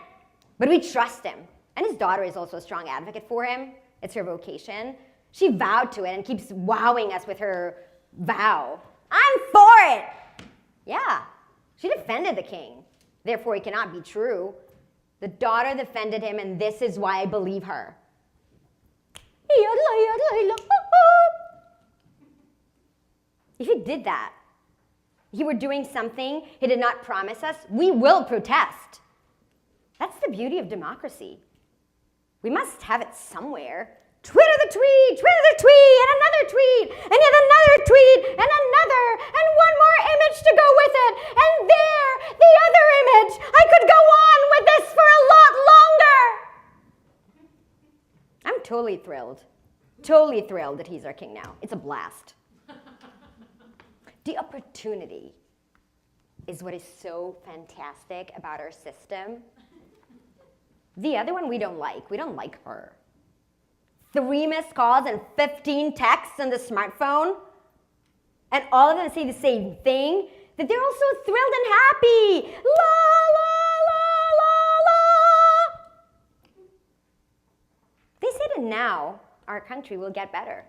But we trust him. And his daughter is also a strong advocate for him. It's her vocation. She vowed to it and keeps wowing us with her vow. I'm for it! Yeah, she defended the king. Therefore, it cannot be true. The daughter defended him, and this is why I believe her. If he did that, he were doing something he did not promise us, we will protest. That's the beauty of democracy. We must have it somewhere. Twitter the tweet, and another tweet, and yet another tweet, and another, and one more image to go with it, and there, the other image. I could go on with this for a lot longer. I'm totally thrilled that he's our king now. It's a blast. The opportunity is what is so fantastic about our system. The other one we don't like. We don't like her. 3 missed calls and 15 texts on the smartphone, and all of them say the same thing, that they're also thrilled and happy. La, la, la, la, la. They say that now our country will get better.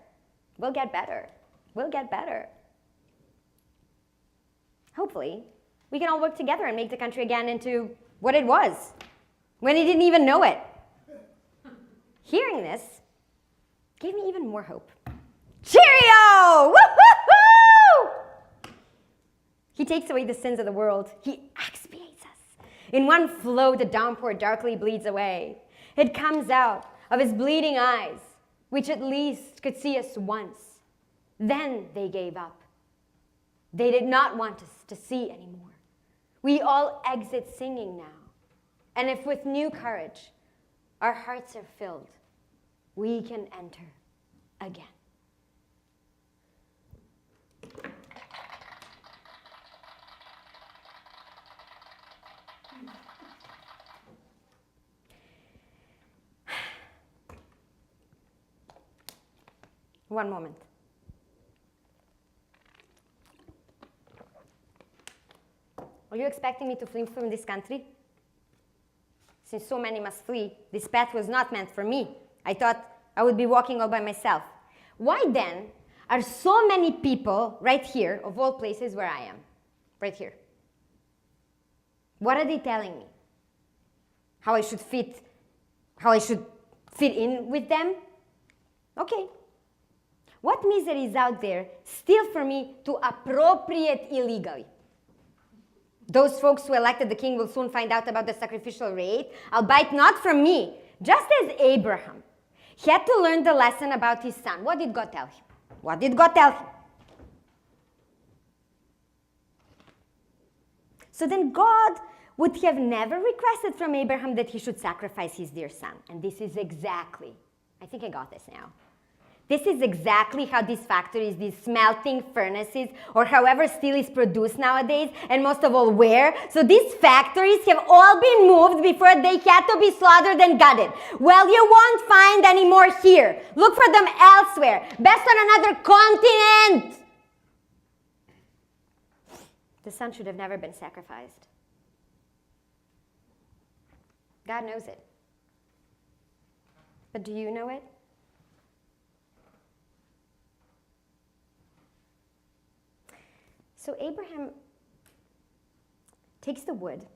We'll get better. We'll get better. Hopefully, we can all work together and make the country again into what it was, when he didn't even know it. Hearing this gave me even more hope. Cheerio! Woo-hoo-hoo! He takes away the sins of the world. He expiates us. In one flow, the downpour darkly bleeds away. It comes out of his bleeding eyes, which at least could see us once. Then they gave up. They did not want us to see anymore. We all exit singing now. And if with new courage our hearts are filled, we can enter again. One moment. Are you expecting me to flee from this country? Since so many must flee, this path was not meant for me. I thought I would be walking all by myself. Why then are so many people right here, of all places where I am? Right here. What are they telling me? How I should fit in with them? Okay. What misery is out there still for me to appropriate illegally? Those folks who elected the king will soon find out about the sacrificial rite, albeit not from me, just as Abraham. He had to learn the lesson about his son. What did God tell him? What did God tell him? So then God would have never requested from Abraham that he should sacrifice his dear son. And this is exactly, I think I got this now. This is exactly how these factories, these smelting furnaces, or however steel is produced nowadays, and most of all where. So these factories have all been moved before they had to be slaughtered and gutted. Well, you won't find any more here. Look for them elsewhere, best on another continent. The son should have never been sacrificed. God knows it. But do you know it? So Abraham takes the wood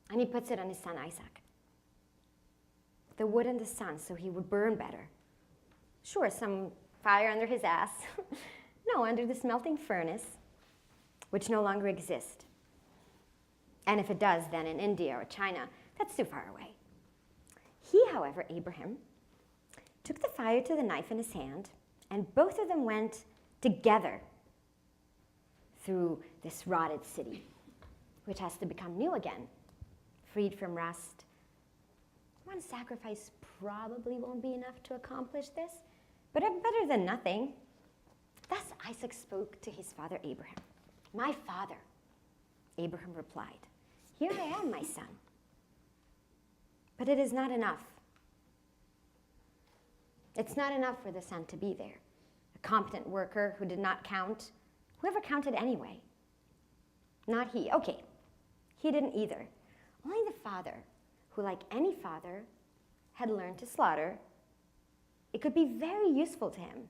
and he puts it on his son Isaac. The wood and the sun, so he would burn better. Sure, some fire under his ass. No, under the smelting furnace, which no longer exists. And if it does, then in India or China, that's too far away. He, however, Abraham, took the fire to the knife in his hand, and both of them went together through this rotted city, which has to become new again, freed from rust. One sacrifice probably won't be enough to accomplish this, but better than nothing. Thus Isaac spoke to his father Abraham. My father, Abraham replied, here I am, my son. But it is not enough. It's not enough for the son to be there, a competent worker who did not count. Whoever counted anyway? Not he. Okay, he didn't either. Only the father, who like any father, had learned to slaughter. It could be very useful to him.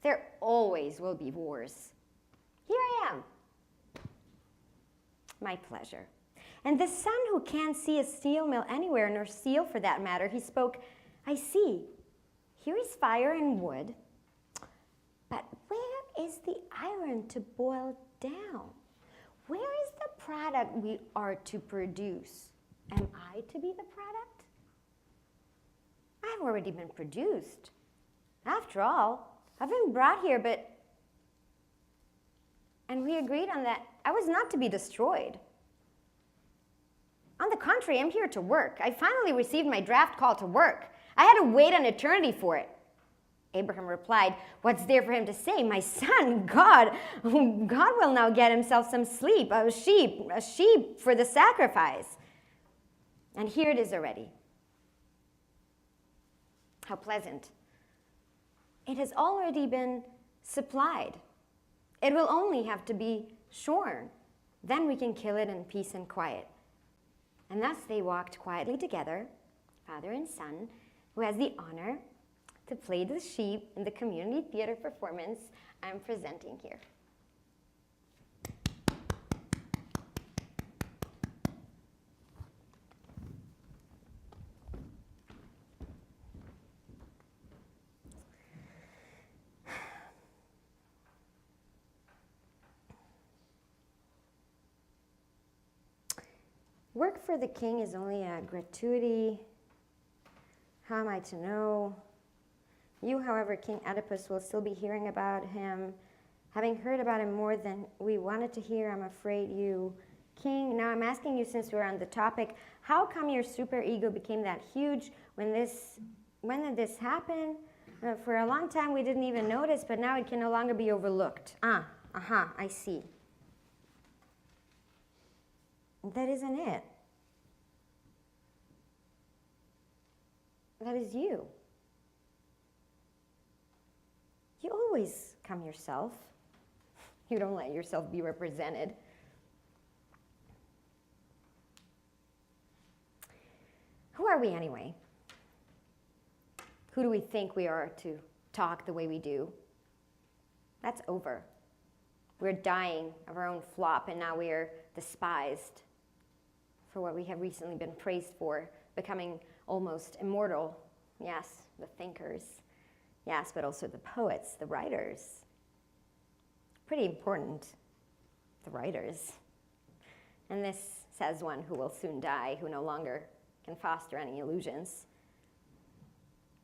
There always will be wars. Here I am. My pleasure. And the son who can't see a steel mill anywhere, nor steel for that matter, he spoke, I see. Here is fire and wood. But where is the iron to boil down? Where is the product we are to produce? Am I to be the product? I've already been produced. After all, I've been brought here, and we agreed on that I was not to be destroyed. On the contrary, I'm here to work. I finally received my draft call to work. I had to wait an eternity for it. Abraham replied, what's there for him to say? My son, God will now get himself some sleep, a sheep for the sacrifice. And here it is already. How pleasant. It has already been supplied. It will only have to be shorn. Then we can kill it in peace and quiet. And thus they walked quietly together, father and son, who has the honor to play the sheep in the community theater performance I'm presenting here. Work for the king is only a gratuity. How am I to know? You, however, King Oedipus, will still be hearing about him. Having heard about him more than we wanted to hear, I'm afraid you, King. Now I'm asking you, since we're on the topic, how come your superego became that huge? When did this happen? For a long time we didn't even notice, but now it can no longer be overlooked. I see. That isn't it. That is you. You always come yourself. You don't let yourself be represented. we anyway? Who do we think we are to talk the way we do? That's over. We're dying of our own flop, and now we are despised for what we have recently been praised for, becoming almost immortal. Yes, the thinkers. Yes, but also the poets, the writers. Pretty important, the writers. And this says one who will soon die, who no longer can foster any illusions.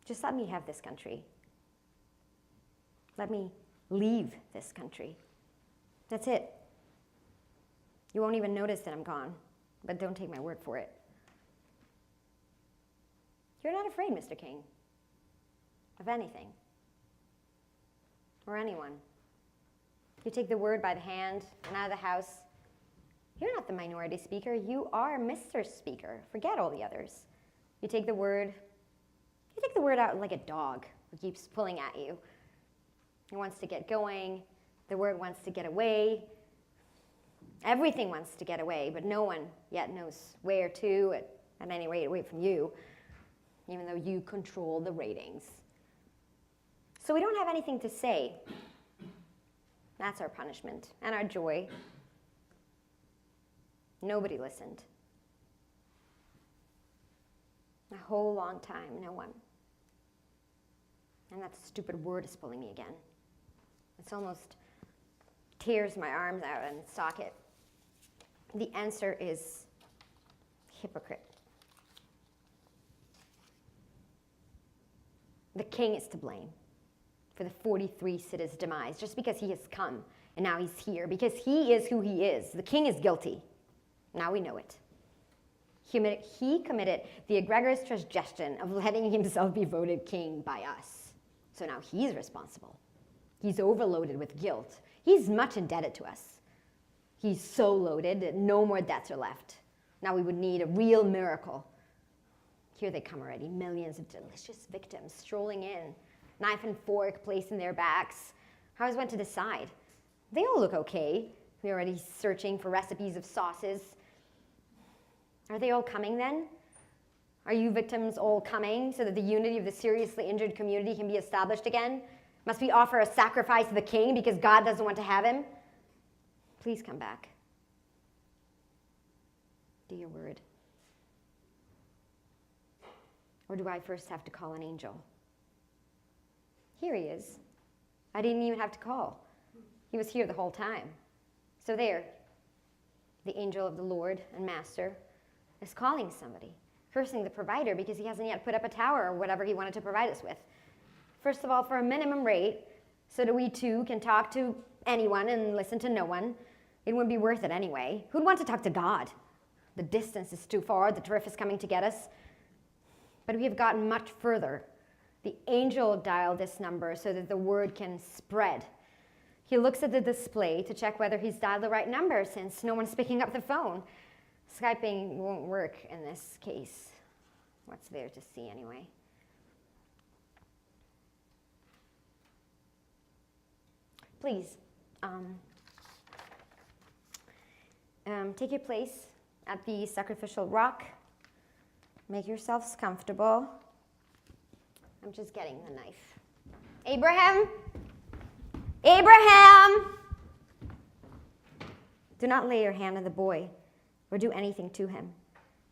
Just let me have this country. Let me leave this country. That's it. You won't even notice that I'm gone, but don't take my word for it. You're not afraid, Mr. King, of anything or anyone. You take the word by the hand and out of the house. You're not the minority speaker. You are Mr. Speaker. Forget all the others. You take the word out like a dog who keeps pulling at you. It wants to get going. The word wants to get away. Everything wants to get away, but no one yet knows where to, at any rate, away from you, even though you control the ratings. So we don't have anything to say. That's our punishment and our joy. Nobody listened. A whole long time, no one. And that stupid word is pulling me again. It's almost tears my arms out and socket. The answer is hypocrite. The king is to blame for the 43 cities' demise, just because he has come and now he's here, because he is who he is. The king is guilty. Now we know it. He committed the egregious transgression of letting himself be voted king by us. So now he's responsible. He's overloaded with guilt. He's much indebted to us. He's so loaded that no more debts are left. Now we would need a real miracle. Here they come already, millions of delicious victims strolling in, knife and fork placed in their backs. I was went to decide. They all look okay. We're already searching for recipes of sauces. Are they all coming then? Are you victims all coming so that the unity of the seriously injured community can be established again? Must we offer a sacrifice to the king because God doesn't want to have him? Please come back. Do your word. Or do I first have to call an angel? Here he is. I didn't even have to call. He was here the whole time. So there, the angel of the Lord and Master is calling somebody, cursing the provider because he hasn't yet put up a tower or whatever he wanted to provide us with. First of all, for a minimum rate, so that we too can talk to anyone and listen to no one. It wouldn't be worth it anyway. Who'd want to talk to God? The distance is too far, the drift is coming to get us. But we have gotten much further. The angel dialed this number so that the word can spread. He looks at the display to check whether he's dialed the right number since no one's picking up the phone. Skyping won't work in this case. What's there to see anyway? Please, take your place at the sacrificial rock. Make yourselves comfortable. I'm just getting the knife. Abraham! Abraham! Do not lay your hand on the boy or do anything to him,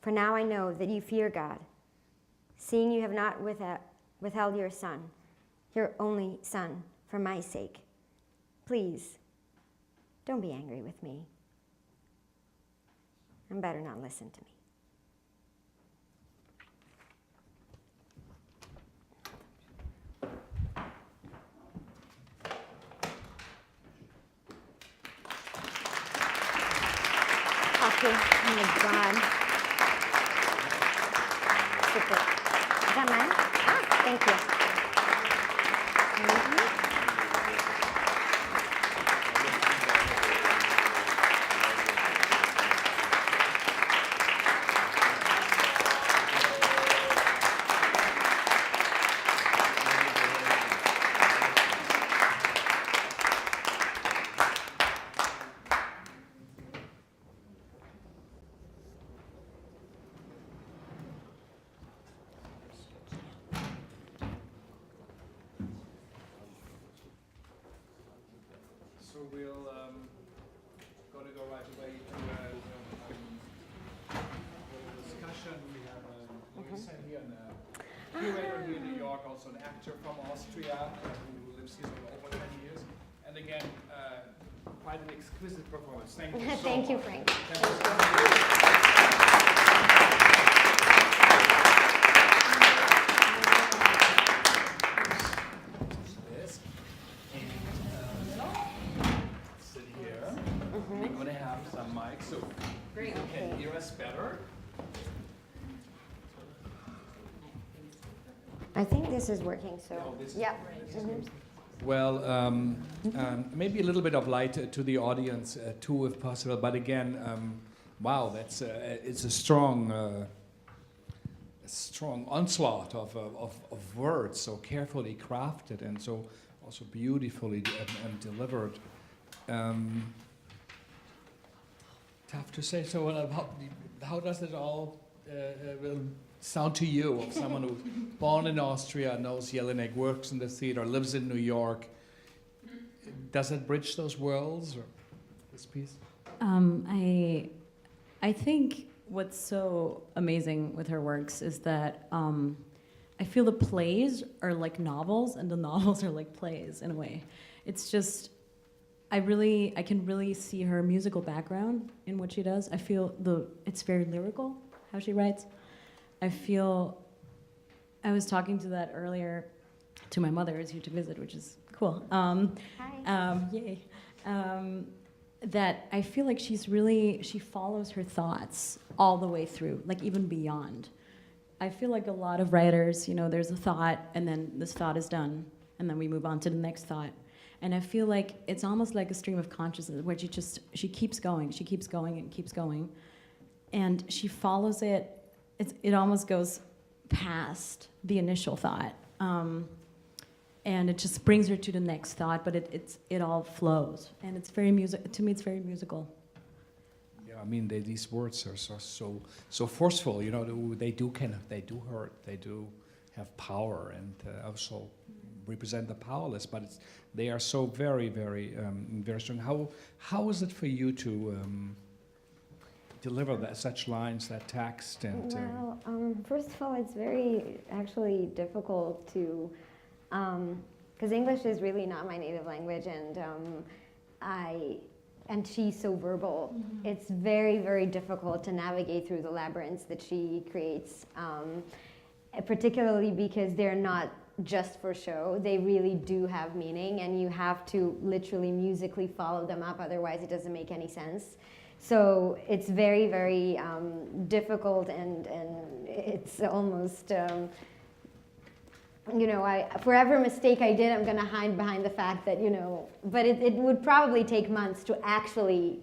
for now I know that you fear God, seeing you have not withheld your son, your only son, for my sake. Please, don't be angry with me, and better not listen to me. Okay, oh my God. Super. Is that mine? Ah, thank you. we'll going to go right away to a discussion. We have Luisa here, a curator here in New York, also an actor from Austria who lives here for over 10 years. And again, quite an exquisite performance. Thank you so Thank you, much. Frank. Thank you. Sit here. We're going to have some mics so you can hear us better. I think this is working, so. Oh, this is yeah. Well, maybe a little bit of light to the audience too, if possible. But again, wow, that's it's a strong onslaught of words, so carefully crafted and so also beautifully delivered. Tough to say. So, how does it all sound to you, of someone who's born in Austria, knows Jelinek, works in the theater, lives in New York? Does it bridge those worlds, or this piece? I think what's so amazing with her works is that I feel the plays are like novels and the novels are like plays in a way. It's just, I can really see her musical background in what she does. I feel it's very lyrical, how she writes. I was talking to that earlier to my mother who's here to visit, which is cool. Hi. Yay. That I feel like she follows her thoughts all the way through, like even beyond. I feel like a lot of writers, there's a thought and then this thought is done and then we move on to the next thought. And I feel like it's almost like a stream of consciousness where she keeps going and keeps going. And she follows it. It almost goes past the initial thought, and it just brings her to the next thought. But it all flows, and it's very To me, it's very musical. Yeah, I mean, these words are so forceful. They do hurt. They do have power, and also represent the powerless. But they are so very, very, very strong. How is it for you to deliver such lines, that text? And well, first of all, it's very actually difficult to, because English is really not my native language, and she's so verbal. Mm-hmm. It's very, very difficult to navigate through the labyrinths that she creates, particularly because they're not just for show. They really do have meaning, and you have to literally musically follow them up, otherwise it doesn't make any sense. So it's very, very difficult, and it's almost, for every mistake I did, I'm going to hide behind the fact that, but it would probably take months to actually,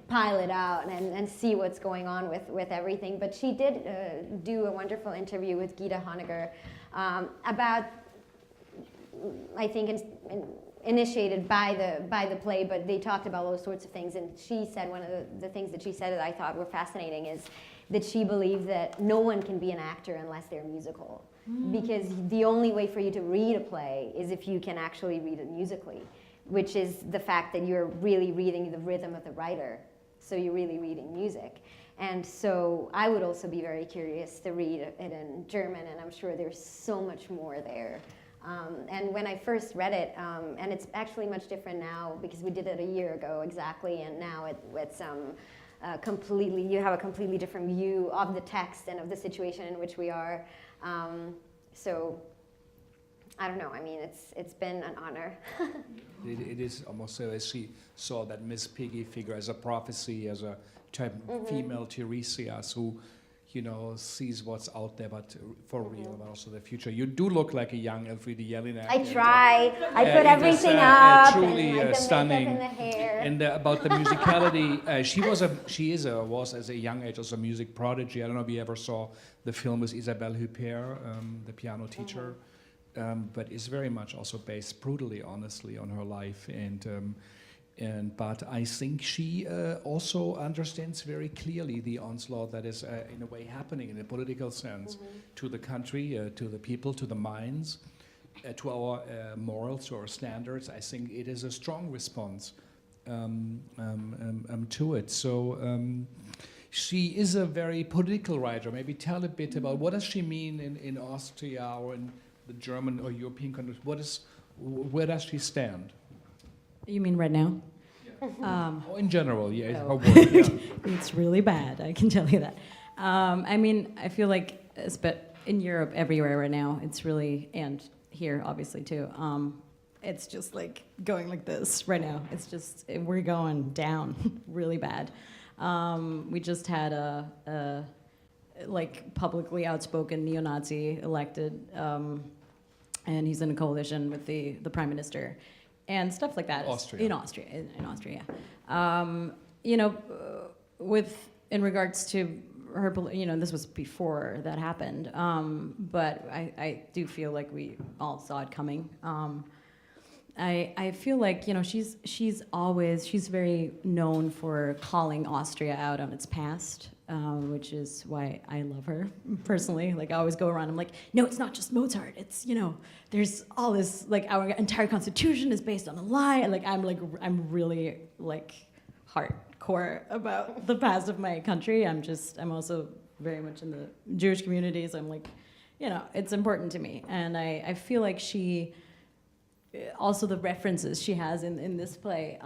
pile it out and see what's going on with everything. But she did do a wonderful interview with Gitta Honegger about, I think, initiated by the play, but they talked about all sorts of things, and she said one of the things that she said that I thought were fascinating is that she believes that no one can be an actor unless they're musical, because the only way for you to read a play is if you can actually read it musically, which is the fact that you're really reading the rhythm of the writer, so you're really reading music. And so I would also be very curious to read it in German, and I'm sure there's so much more there. And when I first read it, and it's actually much different now because we did it a year ago exactly, and now it's completely, you have a completely different view of the text and of the situation in which we are. So I don't know, I mean, it's been an honor. It is almost so, as she saw that Miss Piggy figure as a prophecy, as a type female Tiresias who, sees what's out there, but for real, but also the future. You do look like a young Elfriede Jelinek. I try. I put everything up. Truly and stunning. In the hair. And about the musicality, she was as a young age also a music prodigy. I don't know if you ever saw the film with Isabelle Huppert, the piano teacher, but it's very much also based brutally, honestly, on her life. But I think she also understands very clearly the onslaught that is in a way happening in a political sense to the country, to the people, to the minds. to our morals, to our standards. I think it is a strong response to it. So she is a very political writer. Maybe tell a bit about what does she mean in Austria or in the German or European countries. Where does she stand? You mean right now? Or in general, yeah. Oh. Her work, yeah. It's really bad, I can tell you that. I mean, I feel like, in Europe, everywhere right now, it's really, and here obviously too, it's just like going like this right now. It's just, we're going down really bad. We just had a like publicly outspoken neo-Nazi elected, and he's in a coalition with the prime minister, and stuff like that. Austria. In Austria. You know, in regards to her, you know, this was before that happened, but I do feel like we all saw it coming. I feel like, you know, she's very known for calling Austria out on its past, which is why I love her personally. Like, I always go around, I'm like, no, it's not just Mozart. It's, you know, there's all this, like, our entire constitution is based on a lie. And I'm really like hardcore about the past of my country. I'm also very much in the Jewish community, so I'm like, you know, it's important to me. And I feel like also the references she has in this play,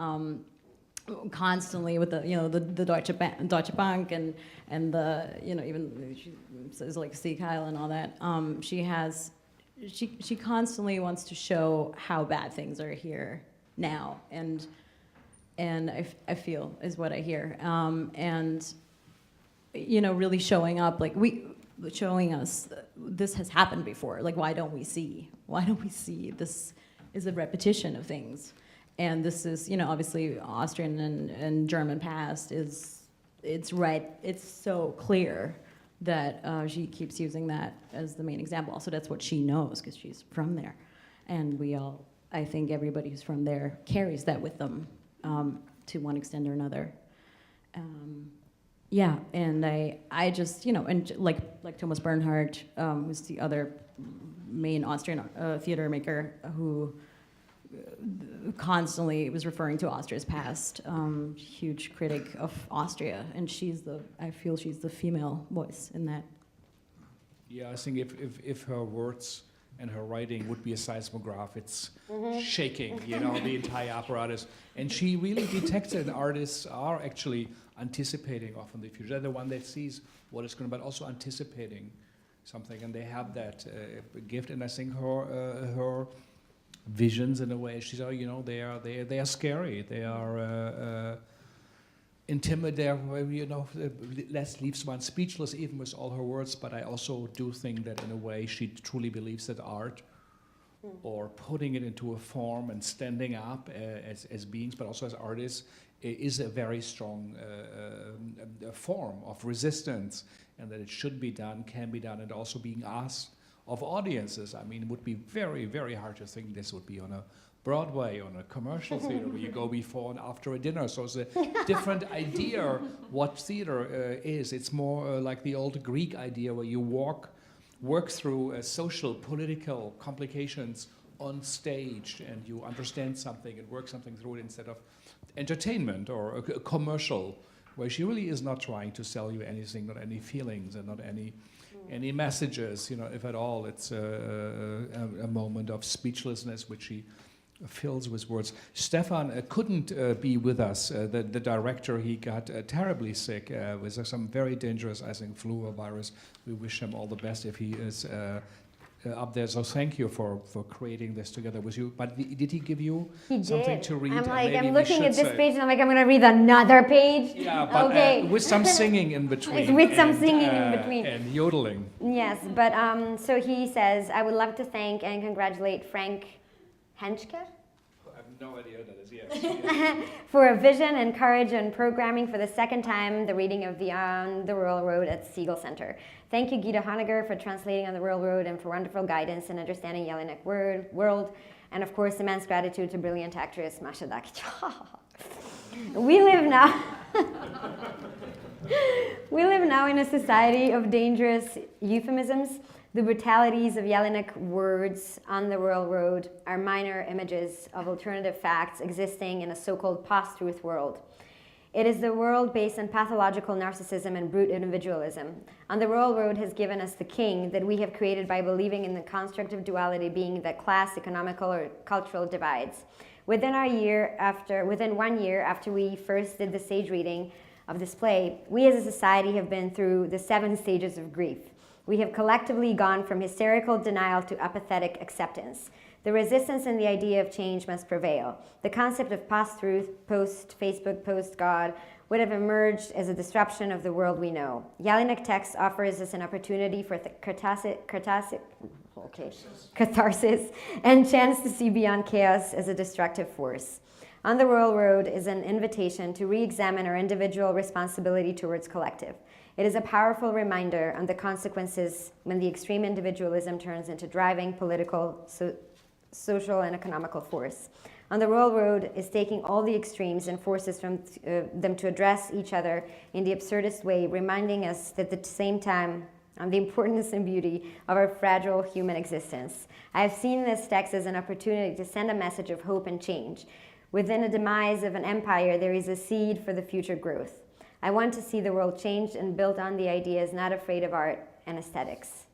constantly with the, you know, the Deutsche Bank and the, you know, even she says like Sieg Heil and all that. She constantly wants to show how bad things are here now, and I feel is what I hear, and you know, really showing up, like showing us this has happened before. Like, why don't we see this is a repetition of things? And this is, you know, obviously Austrian and German past it's so clear that she keeps using that as the main example. Also, that's what she knows because she's from there, and I think everybody who's from there carries that with them to one extent or another. Yeah, and I just, you know, and like Thomas Bernhard, who's the other main Austrian theater maker who constantly was referring to Austria's past, huge critic of Austria, and I feel she's the female voice in that. Yeah, I think if her words and her writing would be a seismograph, it's shaking, you know, the entire apparatus. And she really detects that artists are actually anticipating often the future. They're the one that sees what is going to, but also anticipating something, and they have that gift. And I think her visions, in a way, she's, you know, they are scary. They are intimidating. You know, leaves one speechless even with all her words. But I also do think that in a way she truly believes that art, or putting it into a form and standing up as beings, but also as artists, is a very strong form of resistance, and that it should be done, can be done, and also being asked of audiences. I mean, it would be very, very hard to think this would be on a Broadway, on a commercial theater, where you go before and after a dinner. So it's a different idea what theater is. It's more like the old Greek idea where you work through social, political complications on stage, and you understand something and work something through it, instead of entertainment or a commercial, where she really is not trying to sell you anything, not any feelings, and not any messages, you know, if at all. It's a moment of speechlessness which she fills with words. Stefan couldn't be with us. The director, he got terribly sick with some very dangerous, I think, flu or virus. We wish him all the best if he is up there. So thank you for creating this together with you. But did he give you something to read? I'm looking at this page and I'm like, I'm going to read another page. Yeah, but okay. With some singing in between. With some singing in between. And yodeling. Yes, but so he says, I would love to thank and congratulate Frank Henschke. I have no idea what that is, yes. For a vision and courage and programming for the second time the reading of Beyond the Royal Road at Siegel Center. Thank you, Gitta Honegger, for translating on the Royal Road and for wonderful guidance and understanding Jelinek world. And of course, immense gratitude to brilliant actress Masha Dakic. We live now in a society of dangerous euphemisms. The brutalities of Jelinek words on the Royal Road are minor images of alternative facts existing in a so-called post-truth world. It is the world based on pathological narcissism and brute individualism. On the Royal Road has given us the king that we have created by believing in the construct of duality being the class, economical, or cultural divides. Within 1 year after we first did the stage reading of this play, we as a society have been through the 7 stages of grief. We have collectively gone from hysterical denial to apathetic acceptance. The resistance and the idea of change must prevail. The concept of post-truth, post-Facebook, post-God would have emerged as a disruption of the world we know. Jelinek text offers us an opportunity for catharsis and chance to see beyond chaos as a destructive force. On the Royal Road is an invitation to re-examine our individual responsibility towards collective. It is a powerful reminder on the consequences when the extreme individualism turns into driving political, social, and economical force. On the Royal Road is taking all the extremes and forces from them to address each other in the absurdest way, reminding us that at the same time on the importance and beauty of our fragile human existence. I have seen this text as an opportunity to send a message of hope and change. Within the demise of an empire, there is a seed for the future growth. I want to see the world changed and built on the ideas, not afraid of art and aesthetics.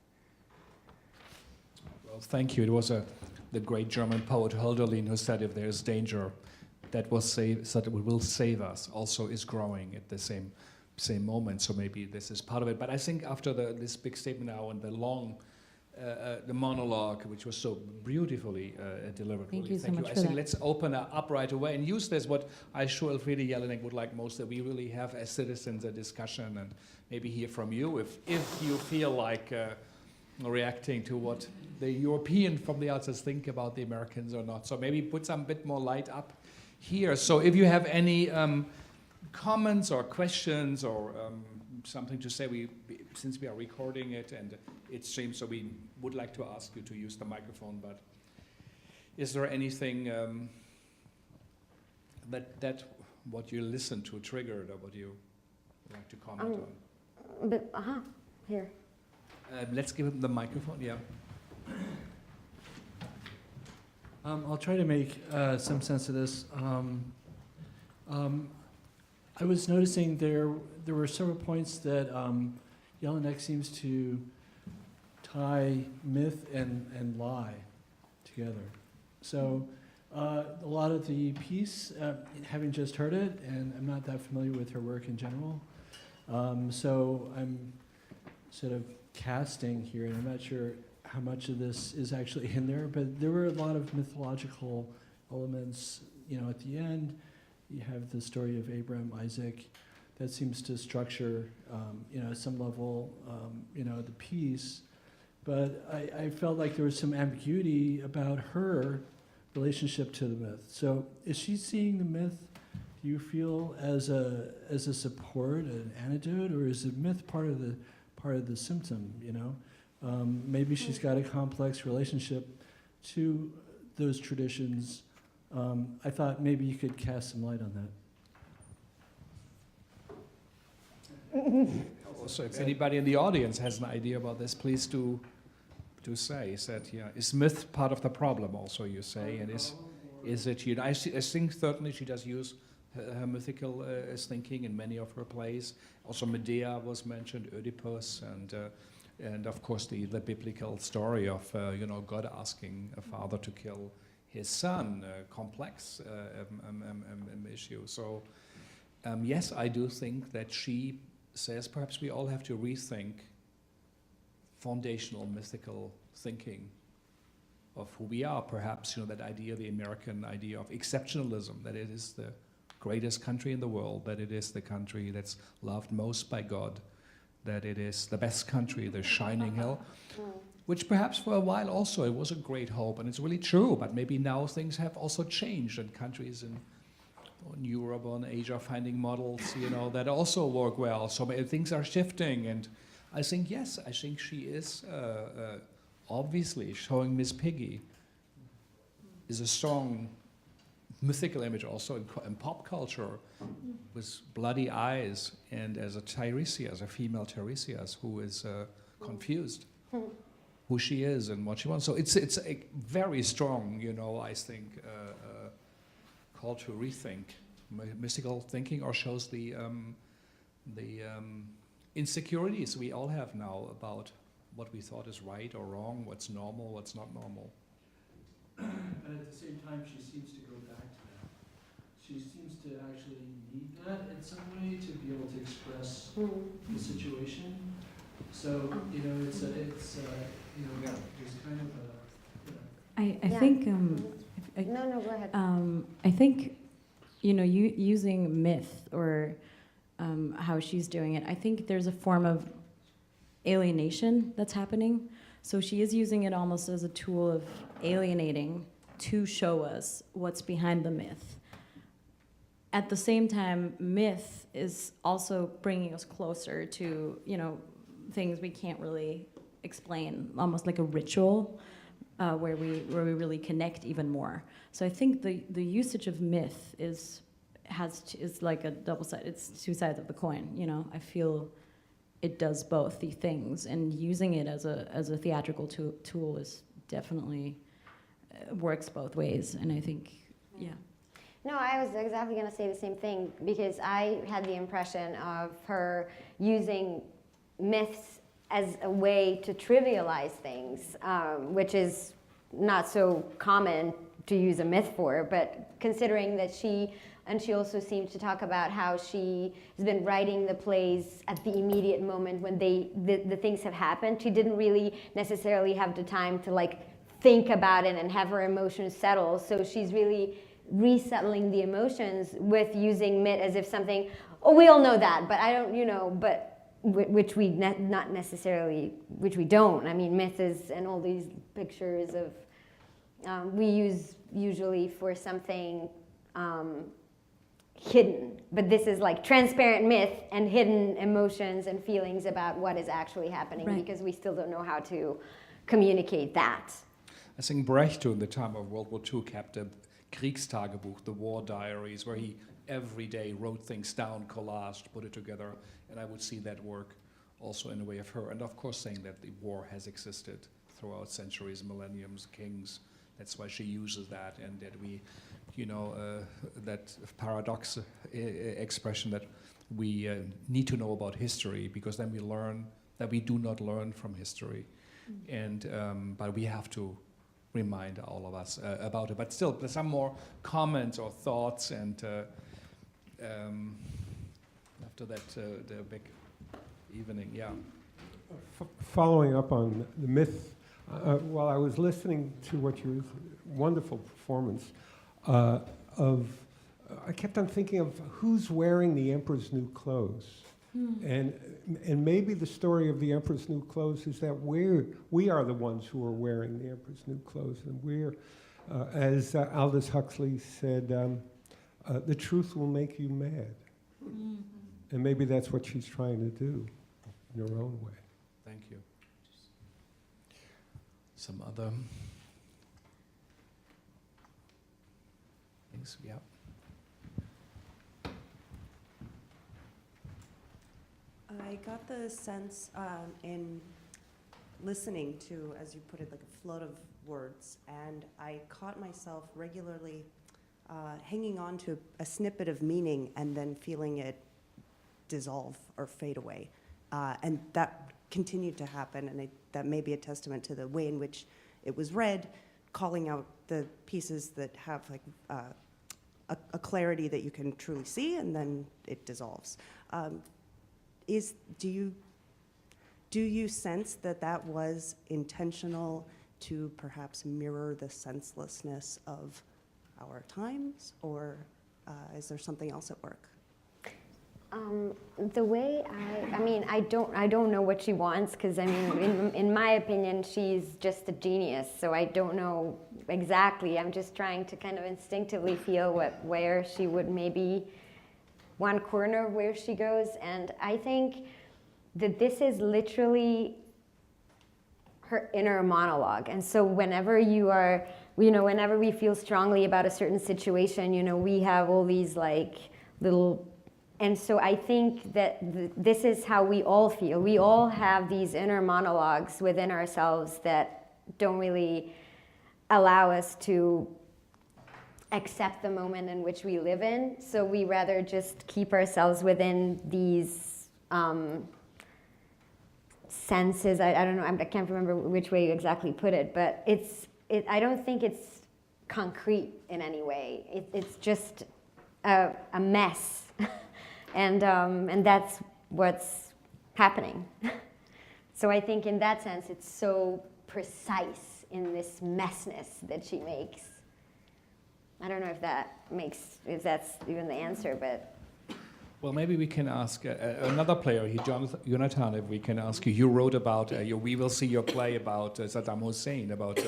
Well, thank you. It was the great German poet Hölderlin who said, if there is danger, that will save us, also is growing at the same moment. So maybe this is part of it. But I think after this big statement now and the long, the monologue, which was so beautifully delivered. Thank really. you so much I for think that. let's open up right away and use this, what I'm sure Elfriede Jelinek would like most, that we really have as citizens a discussion and maybe hear from you if you feel like reacting to what the European from the outside think about the Americans or not. So maybe put some bit more light up here. So if you have any comments or questions or something to say, since we are recording it and it streams, so we would like to ask you to use the microphone, but is there anything that what you listened to triggered or what you would like to comment on? Here. Let's give him the microphone, yeah. I'll try to make some sense of this. I was noticing there were several points that Jelinek seems to tie myth and lie together. So a lot of the piece, having just heard it, and I'm not that familiar with her work in general, so I'm sort of casting here, and I'm not sure how much of this is actually in there, but there were a lot of mythological elements. You know, at the end, you have the story of Abraham, Isaac, that seems to structure, at some level, the piece. But I felt like there was some ambiguity about her relationship to the myth. So is she seeing the myth, do you feel, as a support, an antidote, or is the myth part of the symptom, Maybe she's got a complex relationship to those traditions. I thought maybe you could cast some light on that. Also, if anybody in the audience has an idea about this, please do say. Is myth part of the problem also, you say? And is it, I think certainly she does use her mythical thinking in many of her plays. Also Medea was mentioned, Oedipus, and of course the biblical story of God asking a father to kill his son, complex issue. So yes, I do think that she says perhaps we all have to rethink foundational mythical thinking of who we are. Perhaps that idea, the American idea of exceptionalism, that it is the greatest country in the world, that it is the country that's loved most by God, that it is the best country, the shining hill, which perhaps for a while also it was a great hope, and it's really true, but maybe now things have also changed, and countries in Europe or in Asia finding models, that also work well. So things are shifting, and I think, yes, she is obviously showing Miss Piggy is a strong mythical image also in pop culture, with bloody eyes, and as a Tiresias, a female Tiresias who is confused. who she is and what she wants. So it's a very strong, I think, call to rethink mystical thinking, or shows the insecurities we all have now about what we thought is right or wrong, what's normal, what's not normal. And at the same time, she seems to go back to that. She seems to actually need that in some way to be able to express the situation. So, it's there's kind of a, I think, No, go ahead. I think, using myth or how she's doing it, I think there's a form of alienation that's happening. So she is using it almost as a tool of alienating to show us what's behind the myth. At the same time, myth is also bringing us closer to, things we can't really explain, almost like a ritual where we really connect even more. So I think the usage of myth is like a double side. It's two sides of the coin. I feel it does both the things, and using it as a theatrical tool is definitely works both ways. And I think, yeah. No, I was exactly going to say the same thing, because I had the impression of her using myths as a way to trivialize things, which is not so common to use a myth for, but considering that she also seemed to talk about how she has been writing the plays at the immediate moment when the things have happened. She didn't really necessarily have the time to think about it and have her emotions settle. So she's really resettling the emotions with using myth as if something, we all know that, but I don't, but which we not necessarily, which we don't. I mean, myth is, and all these pictures of, we use usually for something hidden, but this is like transparent myth and hidden emotions and feelings about what is actually happening, right, because we still don't know how to communicate that. I think Brecht, in the time of World War II, kept a Kriegstagebuch, the war diaries, where he every day wrote things down, collaged, put it together, and I would see that work also in a way of her. And of course saying that the war has existed throughout centuries, millenniums, kings. That's why she uses that, and that we, that paradox expression that we need to know about history, because then we learn that we do not learn from history. And but we have to remind all of us about it. But still, there's some more comments or thoughts, and after that, the big evening, yeah. Following up on the myth, while I was listening to what your wonderful performance of, I kept on thinking of who's wearing the emperor's new clothes. And maybe the story of the emperor's new clothes is that we are the ones who are wearing the emperor's new clothes, and we're, as Aldous Huxley said, the truth will make you mad. And maybe that's what she's trying to do in her own way. Thank you. Some other things, yeah. I got the sense in listening to, as you put it, like a float of words, and I caught myself regularly hanging on to a snippet of meaning and then feeling it dissolve or fade away. And that continued to happen, and that may be a testament to the way in which it was read, calling out the pieces that have like a clarity that you can truly see, and then it dissolves. Do you sense that was intentional to perhaps mirror the senselessness of our times, or is there something else at work? The way I don't know what she wants, because I mean, in my opinion, she's just a genius. So I don't know exactly. I'm just trying to kind of instinctively feel where she would maybe one corner where she goes, and I think that this is literally her inner monologue. And so whenever you are, whenever we feel strongly about a certain situation, we have all these like little And so I think that this is how we all feel. We all have these inner monologues within ourselves that don't really allow us to accept the moment in which we live in. So we rather just keep ourselves within these senses. I don't know, I can't remember which way you exactly put it, but I don't think it's concrete in any way. It's just a mess. And that's what's happening. So I think in that sense, it's so precise in this messness that she makes. I don't know if that's even the answer, but. Well, maybe we can ask another player here, Jonathan, if we can ask you. You wrote about, we will see your play about Saddam Hussein, about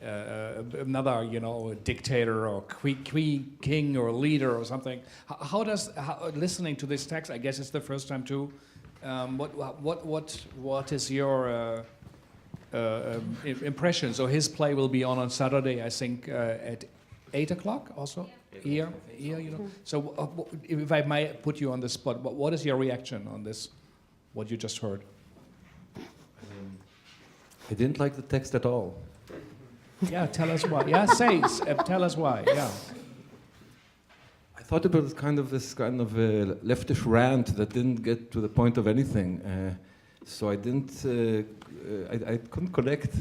another, dictator or king or leader or something. How listening to this text, I guess it's the first time too, what is your impression? So his play will be on Saturday, I think, at 8 o'clock also? Here. So if I might put you on the spot, what is your reaction on this, what you just heard? I didn't like the text at all. Yeah, tell us why. Yeah, tell us why. Yeah. I thought it was this kind of leftish rant that didn't get to the point of anything. So I didn't. I couldn't connect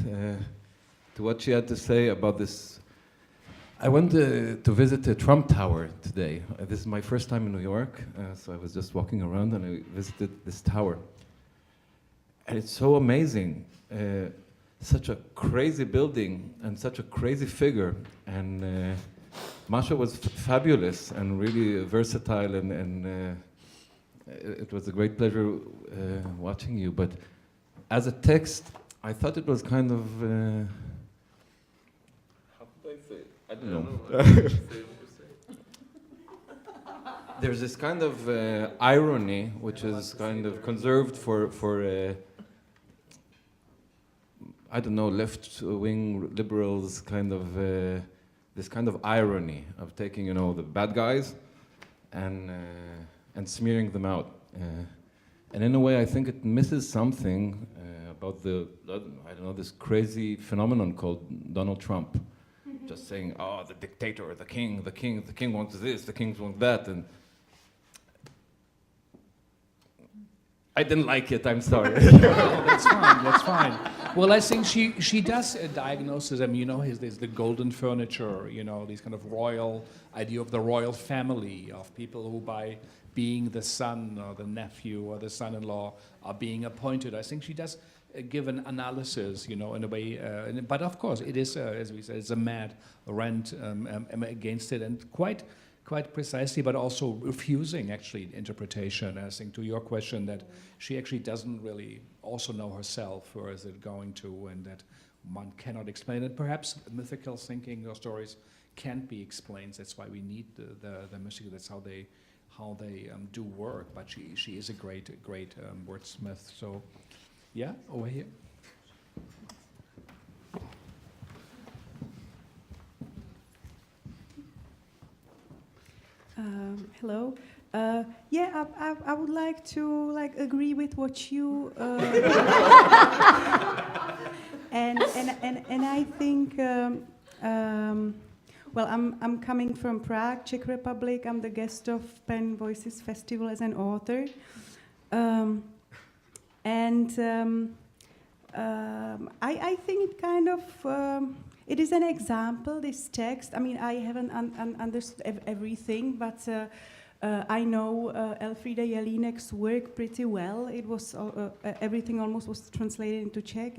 to what she had to say about this. I went to visit the Trump Tower today. This is my first time in New York, so I was just walking around and I visited this tower. And it's so amazing. Such a crazy building and such a crazy figure. And Masha was fabulous and really versatile, and it was a great pleasure watching you. But as a text, I thought it was kind of... how could I say it? I don't know. There's this kind of irony, which is kind of conserved for I don't know, left-wing liberals, this kind of irony of taking, the bad guys and smearing them out. And in a way, I think it misses something about this crazy phenomenon called Donald Trump. Just saying, oh, the dictator, the king wants this, the king wants that, and I didn't like it, I'm sorry. No, that's fine. Well, I think she does diagnose them, there's the golden furniture, these kind of royal idea of the royal family, of people who by being the son or the nephew or the son-in-law are being appointed. I think she does give an analysis, in a way, but of course it is, as we said, it's a mad rant against it, and quite precisely, but also refusing actually interpretation. I think to your question that she actually doesn't really also know herself, where is it going to, and that one cannot explain it. Perhaps mythical thinking or stories can't be explained. That's why we need the mystical. That's how they do work. But she is a great wordsmith. So yeah, over here. Hello. Yeah, I would like to agree with what you and I think well, I'm coming from Prague, Czech Republic. I'm the guest of Pen Voices Festival as an author, I think it kind of. It is an example, this text. I mean, I haven't understood everything, but I know Elfriede Jelinek's work pretty well. It was everything almost was translated into Czech,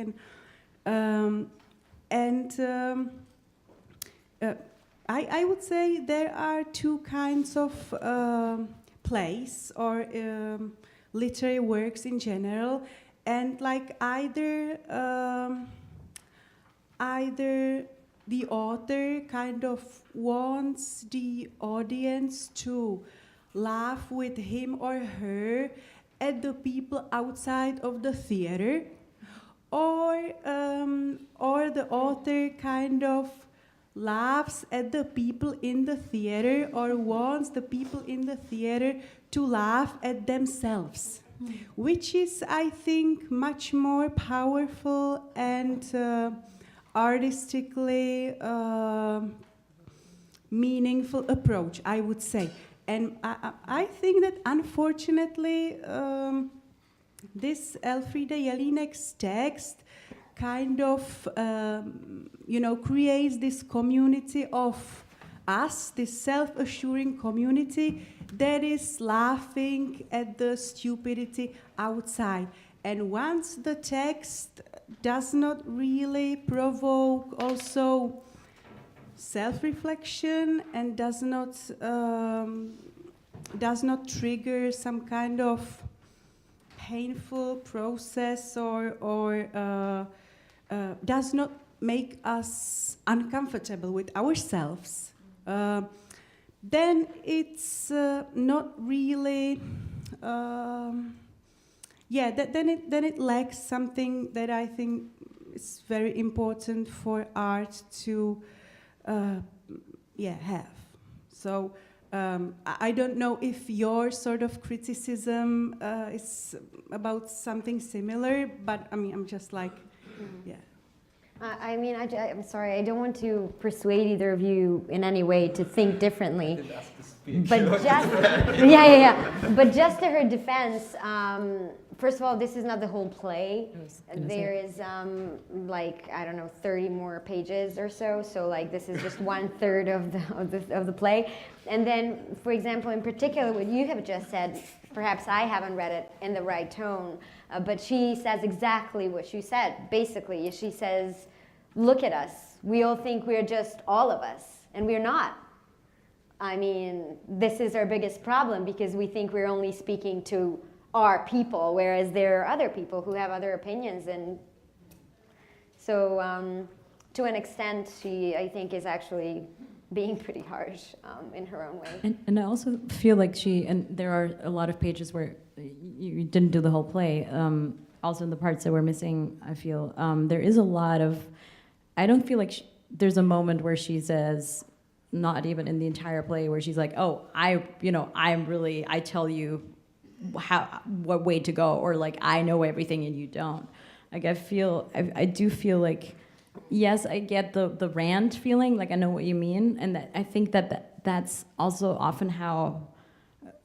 I would say there are two kinds of plays or literary works in general, and either the author kind of wants the audience to laugh with him or her at the people outside of the theater, or the author kind of laughs at the people in the theater or wants the people in the theater to laugh at themselves, which is, I think, much more powerful and artistically meaningful approach, I would say. And I think that, unfortunately, this Elfriede Jelinek's text kind of, creates this community of us, this self-assuring community that is laughing at the stupidity outside. And once the text does not really provoke also self-reflection and does not trigger some kind of painful process or does not make us uncomfortable with ourselves, then it's not really, then it lacks something that I think is very important for art to have. So I don't know if your sort of criticism is about something similar, but I mean, I'm just like, yeah. I'm sorry, I don't want to persuade either of you in any way to think differently. But just, But just to her defense, first of all, this is not the whole play. There is 30 more pages or so. So like this is just 1/3 of the play. And then, for example, in particular, what you have just said, perhaps I haven't read it in the right tone, but she says exactly what you said. Basically, she says, "Look at us. We all think we're just all of us, and we're not. I mean, this is our biggest problem because we think we're only speaking to our people, whereas there are other people who have other opinions." And so, to an extent, she, I think, is actually being pretty harsh in her own way. And I also feel like there are a lot of pages where you didn't do the whole play. Also in the parts that were missing, I feel, there is a lot of, I don't feel like there's a moment where she says, not even in the entire play, where she's like, "Oh, I tell you what way to go," or like, "I know everything and you don't." Like I do feel like, yes, I get the rant feeling, like I know what you mean, and I think that's also often how,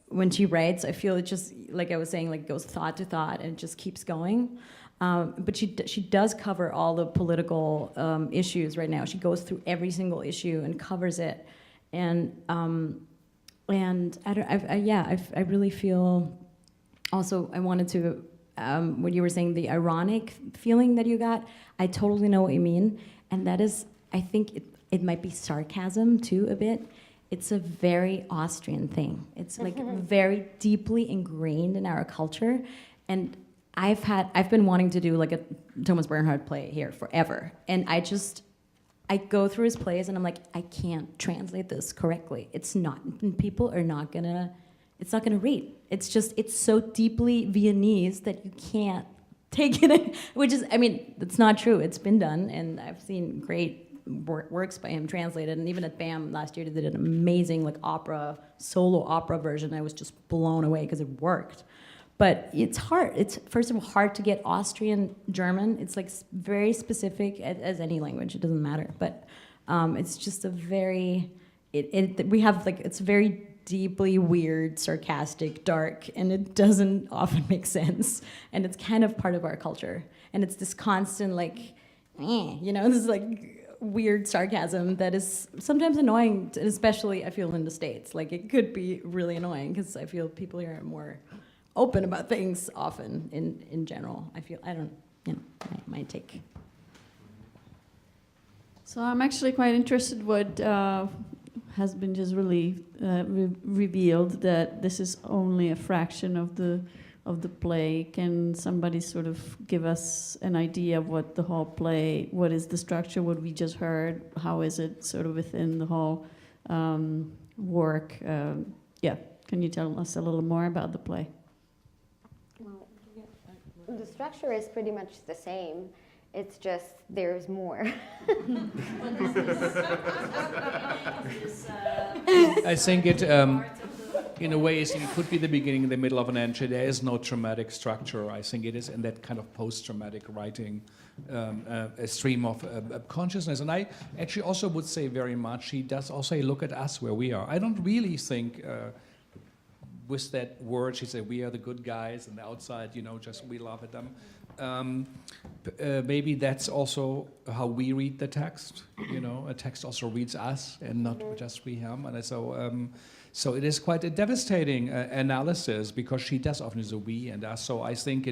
when she writes, I feel it just, like I was saying, like goes thought to thought and it just keeps going. But she does cover all the political issues right now. She goes through every single issue and covers it, and I really feel. Also, I wanted to, when you were saying the ironic feeling that you got, I totally know what you mean, and that is, I think it might be sarcasm too a bit. It's a very Austrian thing. It's like very deeply ingrained in our culture, and I've been wanting to do like a Thomas Bernhard play here forever, and I go through his plays and I'm like, I can't translate this correctly. It's not gonna read. It's so deeply Viennese that you can't take it in, which is, I mean, it's not true. It's been done, and I've seen great works by him translated, and even at BAM last year they did an amazing like solo opera version. I was just blown away because it worked. But it's hard. It's, first of all, hard to get Austrian German. It's like very specific as any language. It doesn't matter. But it's just a very, it's very deeply weird, sarcastic, dark, and it doesn't often make sense. And it's kind of part of our culture. And it's this constant like, this like weird sarcasm that is sometimes annoying, especially I feel in the States. Like it could be really annoying because I feel people here are more open about things often in general. My take. So I'm actually quite interested what has been just revealed, that this is only a fraction of the play. Can somebody sort of give us an idea of what the whole play, what is the structure, what we just heard, how is it sort of within the whole work? Can you tell us a little more about the play? The structure is pretty much the same. It's just there's more. I think it, in a way, it could be the beginning and the middle of an entry. There is no traumatic structure. I think it is in that kind of post-traumatic writing, a stream of consciousness. And I actually also would say very much, she does also look at us where we are. I don't really think with that word, she said, we are the good guys, and the outside, just we laugh at them. Maybe that's also how we read the text. A text also reads us and not just we him. And so it is quite a devastating analysis, because she does often use a we and us. So I think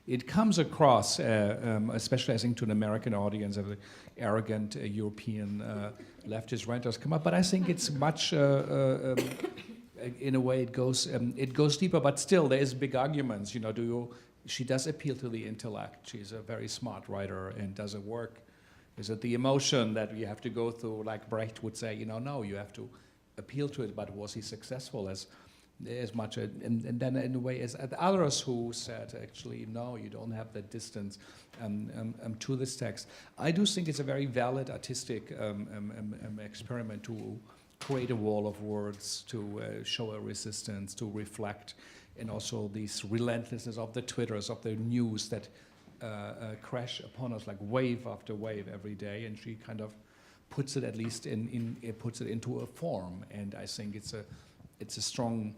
it comes across, especially I think to an American audience, of the arrogant European leftist writers come up. But I think it's much. In a way, it goes deeper, but still there is big arguments. She does appeal to the intellect. She's a very smart writer and does it work. Is it the emotion that we have to go through, like Brecht would say? No, you have to appeal to it. But was he successful as much? And then in a way, as others who said, actually, no, you don't have that distance to this text. I do think it's a very valid artistic experiment to create a wall of words, to show a resistance, to reflect, and also this relentlessness of the Twitters, of the news that crash upon us like wave after wave every day. And she kind of puts it, at least puts it into a form. And I think it's a strong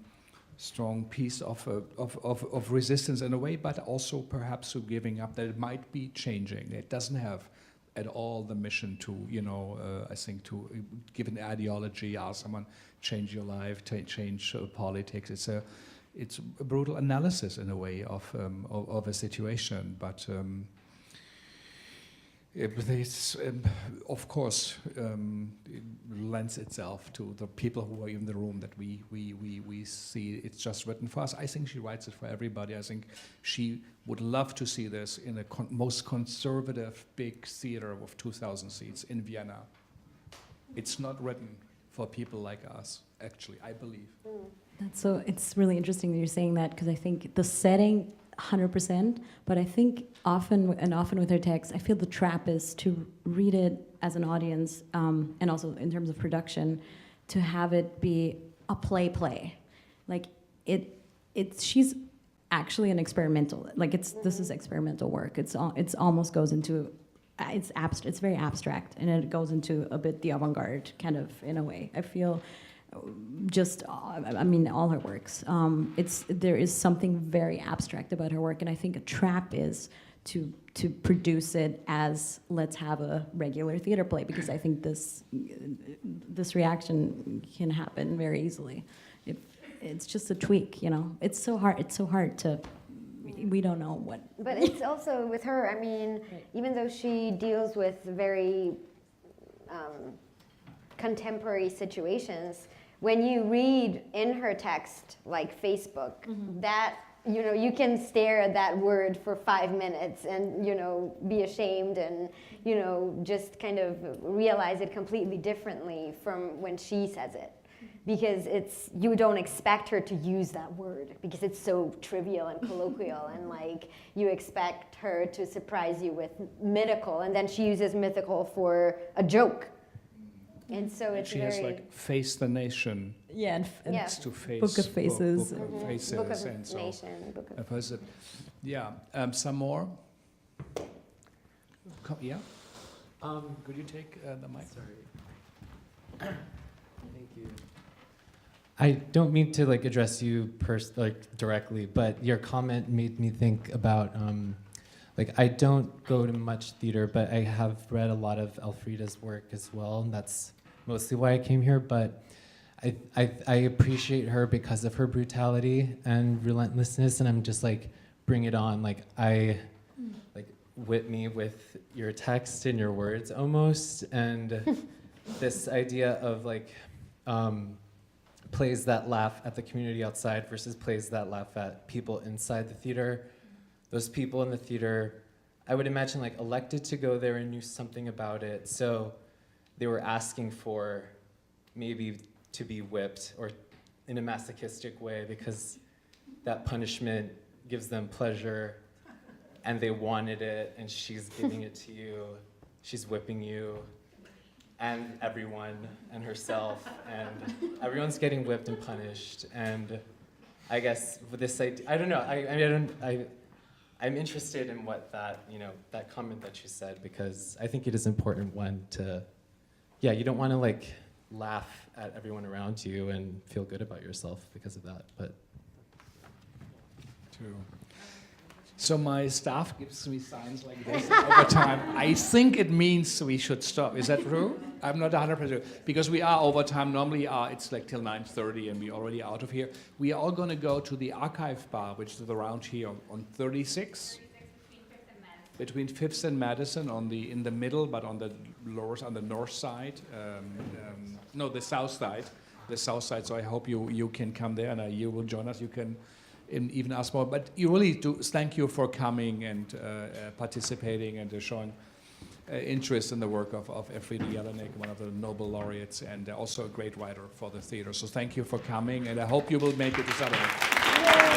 piece of resistance in a way, but also perhaps to giving up that it might be changing. It doesn't have at all the mission to, I think, to give an ideology, someone change your life, change politics. It's a brutal analysis in a way of a situation, but it's, of course, it lends itself to the people who are in the room that we see. It's just written for us. I think she writes it for everybody. I think she would love to see this in a most conservative big theater with 2,000 seats in Vienna. It's not written for people like us, actually, I believe. It's really interesting that you're saying that, because I think the setting 100%, but I think often with her text, I feel the trap is to read it as an audience, and also in terms of production, to have it be a play. Like she's actually an experimental. Like this is experimental work. It's almost goes into it's very abstract, and it goes into a bit the avant-garde kind of in a way. I feel. All her works. There is something very abstract about her work, and I think a trap is to produce it as let's have a regular theater play, because I think this reaction can happen very easily. It's just a tweak, It's so hard to. We don't know what. But it's also with her. Even though she deals with very contemporary situations. When you read in her text, like Facebook, that, you can stare at that word for 5 minutes and, be ashamed and, just kind of realize it completely differently from when she says it. Because you don't expect her to use that word because it's so trivial and colloquial, and you expect her to surprise you with mythical, and then she uses mythical for a joke. And so it's she has Face the Nation. Yeah, and next to face. Book of Faces. Book of Faces. Book of and Nation. Book of yeah. Some more? Yeah? Could you take the mic? Sorry. Thank you. I don't mean to address you directly, but your comment made me think about I don't go to much theater, but I have read a lot of Elfriede's work as well, and that's mostly why I came here. But I appreciate her because of her brutality and relentlessness, and I'm just bring it on. Whip me with your text and your words almost, and this idea of plays that laugh at the community outside versus plays that laugh at people inside the theater. Those people in the theater, I would imagine elected to go there and knew something about it, so they were asking for maybe to be whipped or in a masochistic way because that punishment gives them pleasure. and they wanted it, and she's giving it to you. She's whipping you, and everyone, and herself, and everyone's getting whipped and punished. And I guess with this idea, I don't know. I'm interested in what that, that comment that you said, because I think it is important, one, to, you don't want to like laugh at everyone around you and feel good about yourself because of that, but. True. So my staff gives me signs like this over time. I think it means we should stop. Is that true? I'm not 100% because we are over time. Normally, it's like till 9:30, and we're already out of here. We are all going to go to the archive bar, which is around here on 36, between 5th and Madison, in the middle, but on the north side. No, the south side. The south side. So I hope you can come there, and you will join us. You can. Even ask more, but you really do. Thank you for coming and participating and showing interest in the work of Elfriede Jelinek, one of the Nobel laureates, and also a great writer for the theater. So thank you for coming, and I hope you will make it to Saturday.